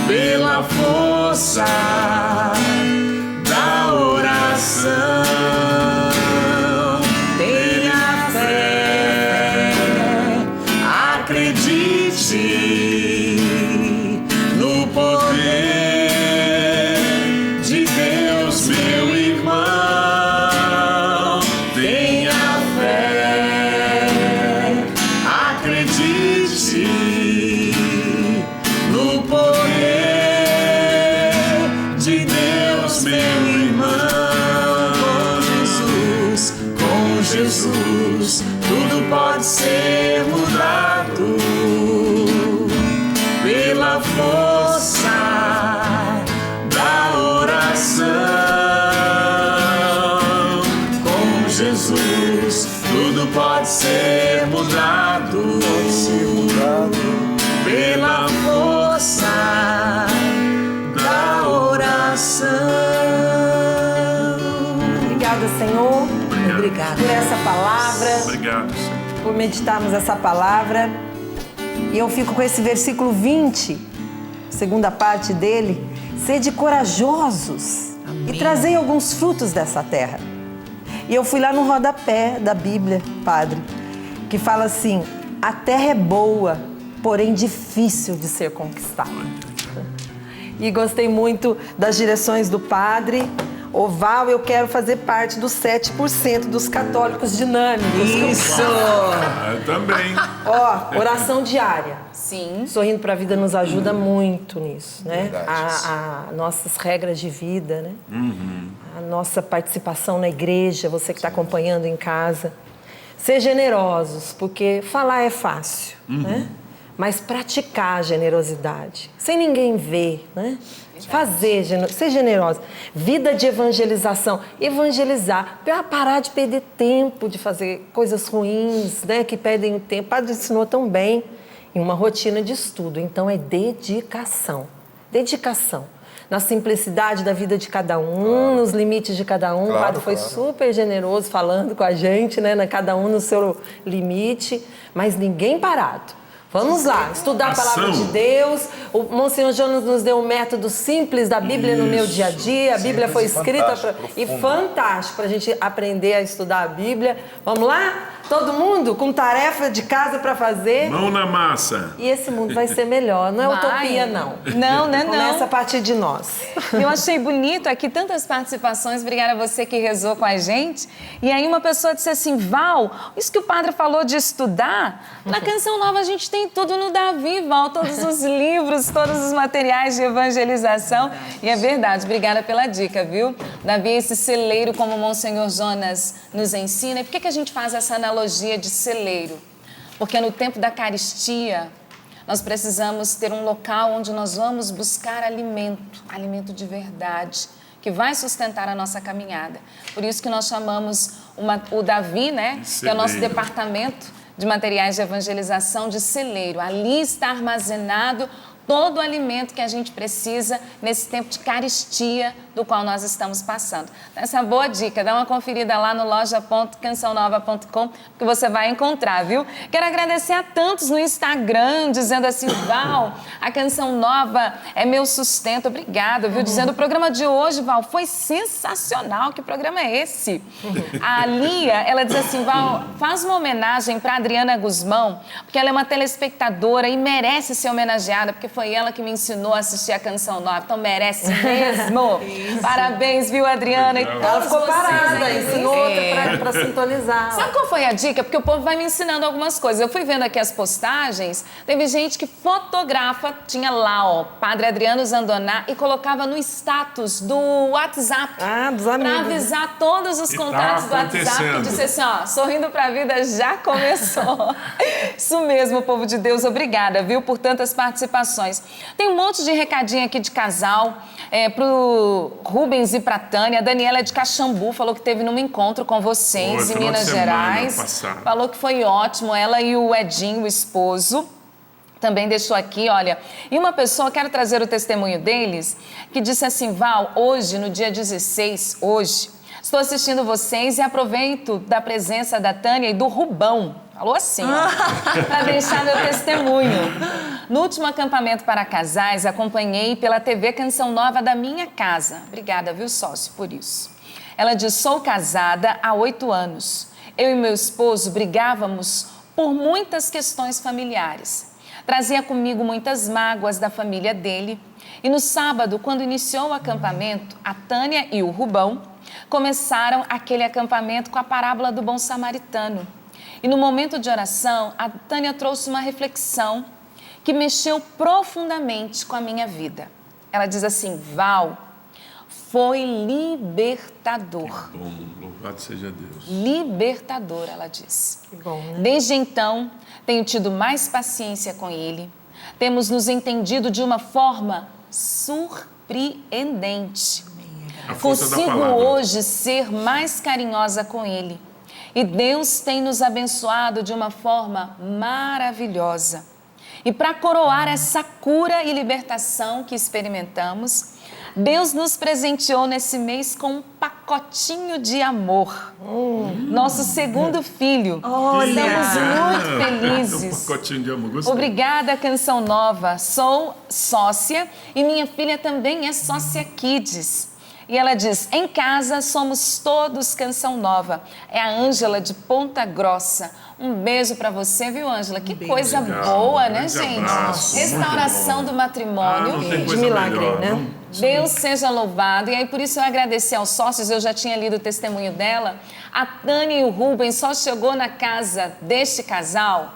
pela força da oração. Tenha fé, acredite no poder de Deus, meu irmão. Tenha fé, acredite no poder de Deus, meu irmão. Com Jesus, tudo pode ser mudado pela força da oração. Com Jesus, tudo pode ser mudado, pela força da oração.
Obrigada, Senhor.
Obrigada
por essa palavra.
Obrigado, Senhor.
Por meditarmos essa palavra. E eu fico com esse versículo 20, segunda parte dele. Sede corajosos. Amém. E trazei alguns frutos dessa terra. E eu fui lá no rodapé da Bíblia, Padre, que fala assim: a terra é boa, porém difícil de ser conquistada. E gostei muito das direções do Padre. Oval, eu quero fazer parte dos 7% dos católicos dinâmicos.
Isso!
Eu também.
Ó, oração diária.
Sim.
Sorrindo para a Vida nos ajuda muito nisso, né?
Verdade.
A nossas regras de vida, né? A nossa participação na igreja, você que está acompanhando em casa. Ser generosos, porque falar é fácil, né? Mas praticar a generosidade, sem ninguém ver, né? Fazer, ser generosa. Vida de evangelização. Evangelizar, para parar de perder tempo, de fazer coisas ruins, né? Que perdem tempo. O Padre ensinou tão bem em uma rotina de estudo. Então, é dedicação. Dedicação. na simplicidade da vida de cada um, nos limites de cada um.
Claro,
O padre foi
claro.
super generoso falando com a gente, né? Cada um no seu limite, mas ninguém parado. Vamos lá, estudar a palavra
Ação.
de Deus. O Monsenhor Jonas nos deu um método simples da Bíblia no meu dia a dia. A Bíblia foi
Simples e
escrita
fantástico,
e
profundo.
fantástico para a gente aprender a estudar a Bíblia. Vamos lá? Todo mundo com tarefa de casa para fazer.
Mão na massa.
E esse mundo vai ser melhor. Não é
Vai.
utopia, não.
Não, né, não.
Começa a partir de nós.
Eu achei bonito aqui, tantas participações, obrigada a você que rezou com a gente. E aí uma pessoa disse assim, Val, isso que o padre falou de estudar, na Canção Nova a gente tem tudo no Davi, Val, todos os livros, todos os materiais de evangelização. E é verdade, obrigada pela dica, viu? Davi é esse celeiro, como o Monsenhor Jonas nos ensina. E por que a gente faz essa analogia de celeiro? Porque no tempo da caristia, nós precisamos ter um local onde nós vamos buscar alimento de verdade, que vai sustentar a nossa caminhada. Por isso que nós chamamos o Davi, né, que é o nosso
Celeiro.
departamento de materiais de evangelização, de celeiro. Ali está armazenado todo o alimento que a gente precisa nesse tempo de caristia do qual nós estamos passando. Então, essa é uma boa dica, dá uma conferida lá no loja.cançãonova.com que você vai encontrar, viu? Quero agradecer a tantos no Instagram, dizendo assim, Val, a Canção Nova é meu sustento, obrigada, viu? Dizendo, o programa de hoje, Val, foi sensacional, que programa é esse? A Lia, ela diz assim, Val, faz uma homenagem para Adriana Guzmão, porque ela é uma telespectadora e merece ser homenageada, porque foi ela que me ensinou a assistir a Canção Nova, então merece mesmo. Parabéns, viu, Adriana? E
Legal.
Ela
todos
ficou
vocês
parada,
aí.
ensinou outra para sintonizar.
Sabe qual foi a dica? Porque o povo vai me ensinando algumas coisas. Eu fui vendo aqui as postagens, teve gente que fotografa, tinha lá, ó, Padre Adriano Zandoná, e colocava no status do WhatsApp.
Ah, dos amigos.
Pra avisar todos os
E
contatos
tá
do WhatsApp, que
acontecendo.
disse assim, ó, Sorrindo pra Vida já começou. Isso mesmo, povo de Deus, obrigada, viu, por tantas participações. Tem um monte de recadinho aqui de casal, pro Rubens e pra Tânia. A Daniela é de Caxambu, falou que teve num encontro com vocês
Foi,
em
final de
Minas
semana
Gerais.
passado.
Falou que foi ótimo, ela e o Edinho, o esposo. Também deixou aqui, olha, e uma pessoa, quero trazer o testemunho deles, que disse assim, Val, hoje, no dia 16, hoje, estou assistindo vocês e aproveito da presença da Tânia e do Rubão. Falou assim, ó, para deixar meu testemunho. No último acampamento para casais, acompanhei pela TV Canção Nova da minha casa. Obrigada, viu, sócio, por isso. Ela diz, sou casada há 8 anos. Eu e meu esposo brigávamos por muitas questões familiares. Trazia comigo muitas mágoas da família dele. E no sábado, quando iniciou o acampamento, a Tânia e o Rubão começaram aquele acampamento com a parábola do bom samaritano. E no momento de oração, a Tânia trouxe uma reflexão que mexeu profundamente com a minha vida. Ela diz assim, Val, foi libertador.
Bom, louvado seja Deus.
Libertador, ela diz.
Que bom, né?
Desde então, tenho tido mais paciência com ele. Temos nos entendido de uma forma surpreendente.
A força da
Consigo
palavra.
hoje ser mais carinhosa com ele. E Deus tem nos abençoado de uma forma maravilhosa. E para coroar essa cura e libertação que experimentamos, Deus nos presenteou nesse mês com um pacotinho de amor. Nosso segundo filho. Estamos muito
Um
felizes.
pacotinho de amor. Gostei.
Obrigada, Canção Nova. Sou sócia e minha filha também é sócia Kids. E ela diz, em casa somos todos Canção Nova. É a Ângela de Ponta Grossa. Um beijo pra você, viu, Ângela? Que coisa
Legal.
boa, né,
Grande
gente?
abraço, muito
Restauração
bom.
do
Ah,
matrimônio.
não tem
De
coisa
milagre,
melhor,
né?
não?
Deus seja louvado. E aí, por isso eu agradeci aos sócios, eu já tinha lido o testemunho dela. A Tânia e o Rubens só chegou na casa deste casal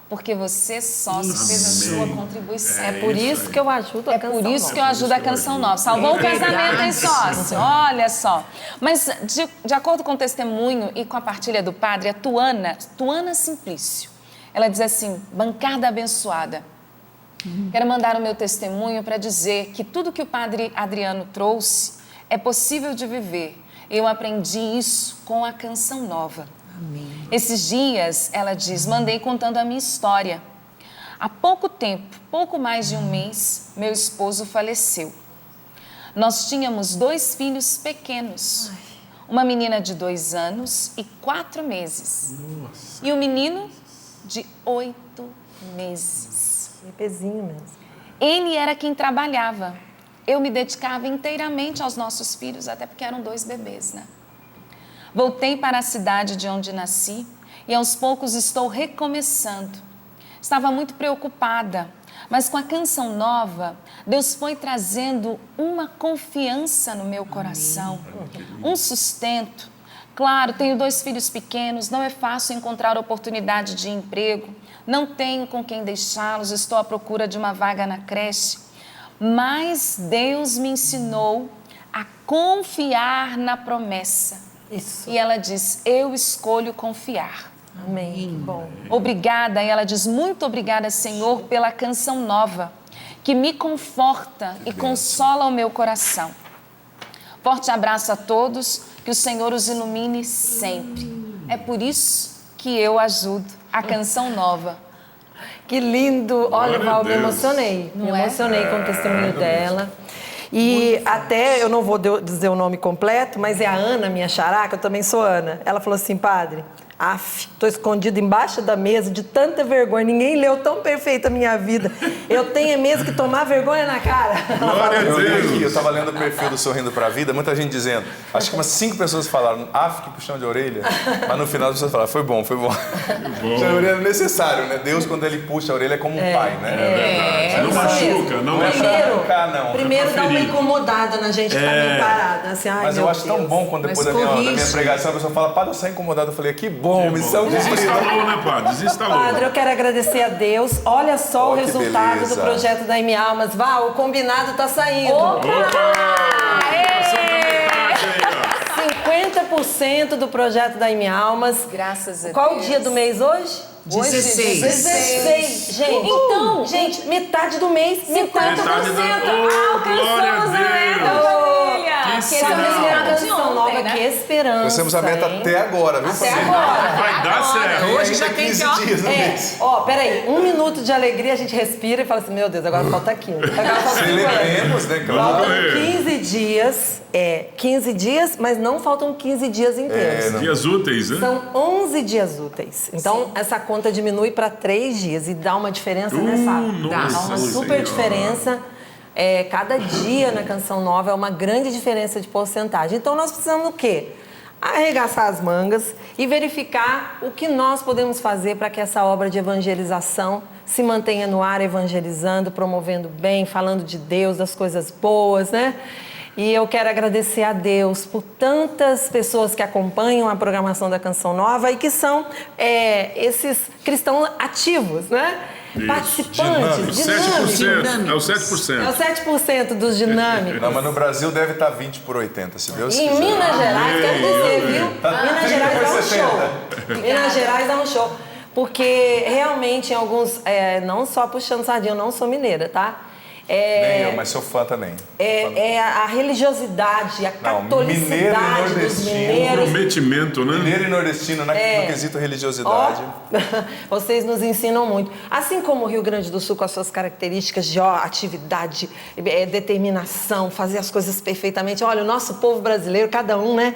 porque você, sócio, fez a sua contribuição.
É por isso que eu ajudo a
É
Canção
por isso
Nova.
que eu ajudo a Canção Nova. Salvou o casamento, hein, sócio? Olha só. Mas, de acordo com o testemunho e com a partilha do padre, a Tuana Simplício, ela diz assim, bancada abençoada. Quero mandar o meu testemunho para dizer que tudo que o padre Adriano trouxe é possível de viver. Eu aprendi isso com a Canção Nova.
Amém.
Esses dias, ela diz, mandei contando a minha história. Há pouco tempo, pouco mais de um mês, meu esposo faleceu. Nós tínhamos 2 filhos pequenos. Uma menina de 2 anos e 4 meses.
Nossa.
E um menino de 8 meses.
Bebezinho mesmo.
Ele era quem trabalhava. Eu me dedicava inteiramente aos nossos filhos, até porque eram 2 bebês, né? Voltei para a cidade de onde nasci e aos poucos estou recomeçando. Estava muito preocupada, mas com a canção nova, Deus foi trazendo uma confiança no meu coração, um sustento. Claro, tenho 2 filhos pequenos, não é fácil encontrar oportunidade de emprego, não tenho com quem deixá-los, estou à procura de uma vaga na creche. Mas Deus me ensinou a confiar na promessa.
Isso.
E ela diz, eu escolho confiar.
Amém. Que bom.
Obrigada, e ela diz, muito obrigada, Senhor, pela canção nova, que me conforta e consola o meu coração. Forte abraço a todos, que o Senhor os ilumine sempre. É por isso que eu ajudo a canção nova.
Que lindo! Olha,
Glória a
Val, me
Deus.
emocionei. Me
Não é?
emocionei com o testemunho dela. E até, eu não vou dizer o nome completo, mas é a Ana, minha xará, que eu também sou Ana. Ela falou assim, padre, tô escondida embaixo da mesa de tanta vergonha. Ninguém leu tão perfeita a minha vida. Eu tenho mesmo que tomar vergonha na cara.
Glória a
Eu li aqui, eu
Deus.
estava lendo o perfil do Sorrindo para a Vida, muita gente dizendo, acho que umas 5 pessoas falaram, que puxão de orelha, mas no final as pessoas falaram, foi bom, foi bom. Puxão de orelha é necessário, né? Deus, quando ele puxa a orelha, é como um pai, né?
Não machuca, não
Não é
machuca.
pra arrancar, não.
Primeiro dá uma
ferir.
incomodada na gente que tá meio parada. Assim, ai,
Mas
meu
eu acho tão
Deus.
bom quando depois da
Mas
minha
corrige.
pregação a pessoa fala, padre, eu saí incomodado. Eu falei, que bom, missão cumprida.
Desinstalou, né, padre? Desinstalou.
Padre, eu quero agradecer a Deus. Olha só o
que
resultado
beleza.
do projeto da M Almas. Val, o combinado tá saindo.
Aê!
50% do projeto da M Almas.
Graças a Deus.
Qual o dia do mês hoje?
16.
16. Gente, então, gente, metade do mês, 50%.
Metade da- Oh, glória a
Alcançamos a meta.
Deus.
Que
Que
sinal.
sinal.
Canção nova,
né?
que esperança.
Nós temos a meta
hein?
até agora, viu,
Até
família?
agora.
Vai dar certo.
Hoje já
Ainda
tem
15
que, ó,
dias no mês.
Peraí, 1 minuto de alegria, a gente respira e fala assim, meu Deus, agora falta 15. Agora falta 50.
Celebremos, né, claro.
Faltam 15 dias, 15 dias, mas não faltam 15 dias inteiros.
Dias úteis, né?
São 11 dias úteis. Então, essa conta diminui para 3 dias e dá uma diferença, né, Fábio? Dá
nossa
uma super
Senhora.
diferença. Cada dia na Canção Nova é uma grande diferença de porcentagem. Então, nós precisamos do quê? Arregaçar as mangas e verificar o que nós podemos fazer para que essa obra de evangelização se mantenha no ar, evangelizando, promovendo bem, falando de Deus, das coisas boas, né? E eu quero agradecer a Deus por tantas pessoas que acompanham a programação da Canção Nova e que são esses cristãos ativos, né?
Isso.
Participantes,
7%. É o
É
7%.
os 7% dos dinâmicos.
Não, mas no Brasil deve estar 20/80, se Deus
E em
quiser.
Minas Gerais, quero dizer, viu? Minas Gerais dá um
30%.
show. Minas Gerais dá um show. Porque realmente em alguns, não só puxando sardinha, eu não sou mineira, tá?
Nem eu, mas sou fã também.
A religiosidade, a
Não,
catolicidade
mineiro e
dos
nordestino.
mineiros.
Comprometimento, né?
Mineiro e nordestino no quesito religiosidade.
Vocês nos ensinam muito. Assim como o Rio Grande do Sul, com as suas características de atividade, determinação, fazer as coisas perfeitamente. Olha, o nosso povo brasileiro, cada um, né?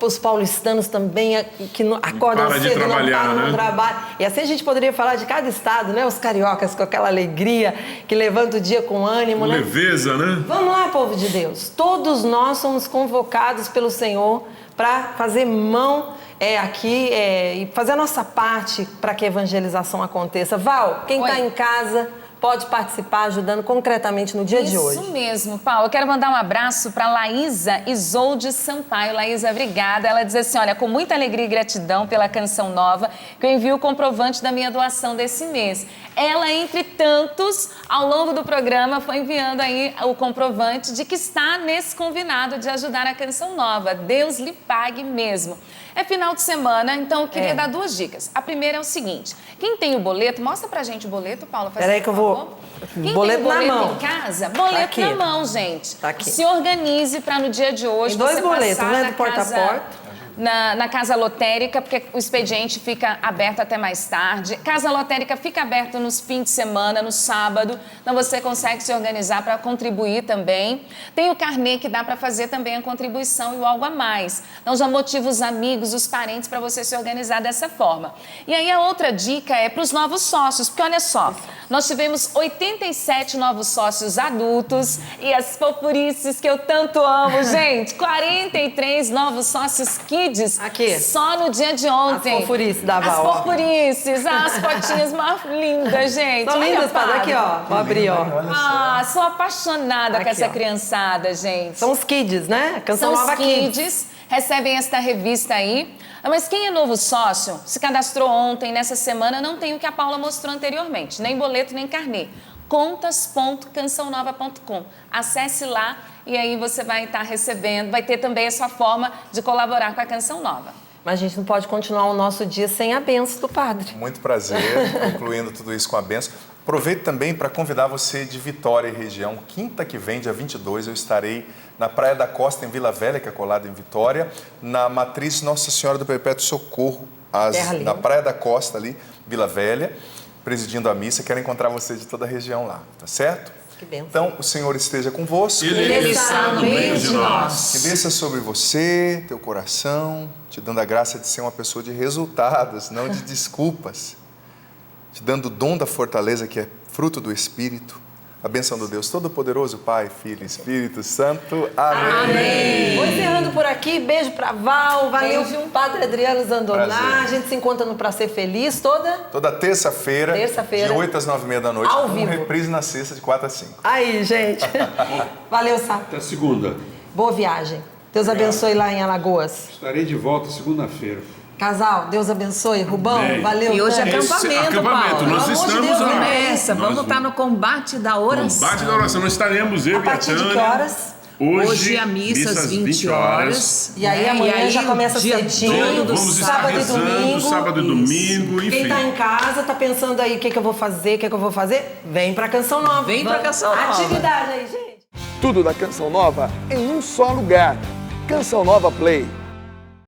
Os paulistanos também, que acordam
Para de
cedo,
trabalhar,
não param no
né?
trabalho. E assim a gente poderia falar de cada estado, né? Os cariocas com aquela alegria, que levanta o dia com ânimo, né?
Leveza, né?
Vamos lá, povo de Deus. Todos nós somos convocados pelo Senhor para fazer mão aqui e fazer a nossa parte para que a evangelização aconteça. Val, quem está
Oi.
em casa pode participar ajudando concretamente no dia de hoje.
Isso mesmo, Paulo. Eu quero mandar um abraço para Laísa Isolde Sampaio. Laísa, obrigada. Ela diz assim, olha, com muita alegria e gratidão pela Canção Nova, que eu envio o comprovante da minha doação desse mês. Ela, entre tantos, ao longo do programa, foi enviando aí o comprovante de que está nesse combinado de ajudar a Canção Nova. Deus lhe pague mesmo. É final de semana, então eu queria dar 2 dicas. A primeira é o seguinte, quem tem o boleto, mostra pra gente o boleto, Paula.
Peraí que eu vou...
Quem
Boleto
tem o
na
boleto
mão.
em casa, boleto
aqui.
na mão, gente.
Tá aqui.
Se organize para no dia de hoje
Tem 2
você
boletos,
passar
né?
na
Do porta a
casa-
porta.
na Casa Lotérica, porque o expediente fica aberto até mais tarde. Casa Lotérica fica aberta nos fins de semana, no sábado, então você consegue se organizar para contribuir também. Tem o carnê que dá para fazer também a contribuição e o algo a mais. Então já motiva os amigos, os parentes para você se organizar dessa forma. E aí a outra dica é para os novos sócios, porque olha só, nós tivemos 87 novos sócios adultos e as fofurices que eu tanto amo, gente, 43 novos sócios kids
Aqui.
só no dia de ontem.
As fofurices da Val,
As
ó.
fofurices, as fotinhas mais lindas, gente.
São
Olha,
lindas, padre. Aqui, ó. Vou abrir, ó.
Ah, sou apaixonada
Aqui,
com essa
ó.
criançada, gente.
São os kids, né? Canção
São os
Nova
kids, recebem esta revista aí. Mas quem é novo sócio, se cadastrou ontem, nessa semana, não tem o que a Paula mostrou anteriormente, nem boleto, nem carnê. contas.cançãonova.com. Acesse lá e aí você vai estar recebendo, vai ter também a sua forma de colaborar com a Canção Nova.
Mas a gente não pode continuar o nosso dia sem a bênção do padre.
Muito prazer, concluindo tudo isso com a benção. Aproveito também para convidar você de Vitória e região. Quinta que vem, dia 22, eu estarei na Praia da Costa, em Vila Velha, que é colada em Vitória, na Matriz Nossa Senhora do Perpétuo Socorro, na Praia da Costa ali, Vila Velha, presidindo a missa. Quero encontrar você de toda a região lá, tá certo?
Que bênção.
Então, o Senhor esteja convosco.
Ele está no meio de nós.
Que desça sobre você, teu coração, te dando a graça de ser uma pessoa de resultados, não de desculpas. Te dando o dom da fortaleza que é fruto do Espírito. A bênção do Deus Todo-Poderoso, Pai, Filho e Espírito Santo. Amém.
Vou encerrando por aqui. Beijo pra Val. Valeu,
Beijo.
Padre Adriano Zandoná.
Prazer.
A gente se encontra no Pra Ser Feliz
Toda terça-feira,
Terça-feira.
de 8 às 9h30 da noite,
Ao
com
vivo.
reprise na sexta, de 4 às 5.
Aí, gente. Valeu, Sá.
Até segunda.
Boa viagem. Deus abençoe lá em Alagoas.
Estarei de volta segunda-feira.
Casal, Deus abençoe. Rubão,
Amém.
valeu.
E hoje é
Tânia.
acampamento, Paulo.
Nós
Pelo amor de
estamos
Deus,
lá.
Começa,
Nós
vamos estar no combate da oração.
Combate da oração. Nós estaremos, eu
A
e a
partir de que
Tânia.
horas?
Hoje a missa às 20 horas.
E aí
né?
amanhã já começa
dia
cedinho,
todo,
Vamos estar
sábado e
rezando,
domingo.
sábado e domingo, enfim.
Quem tá em casa, tá pensando aí o que eu vou fazer, vem pra Canção Nova.
Vem pra Canção Nova.
Atividade aí, gente.
Tudo da Canção Nova em um só lugar. Canção Nova Play.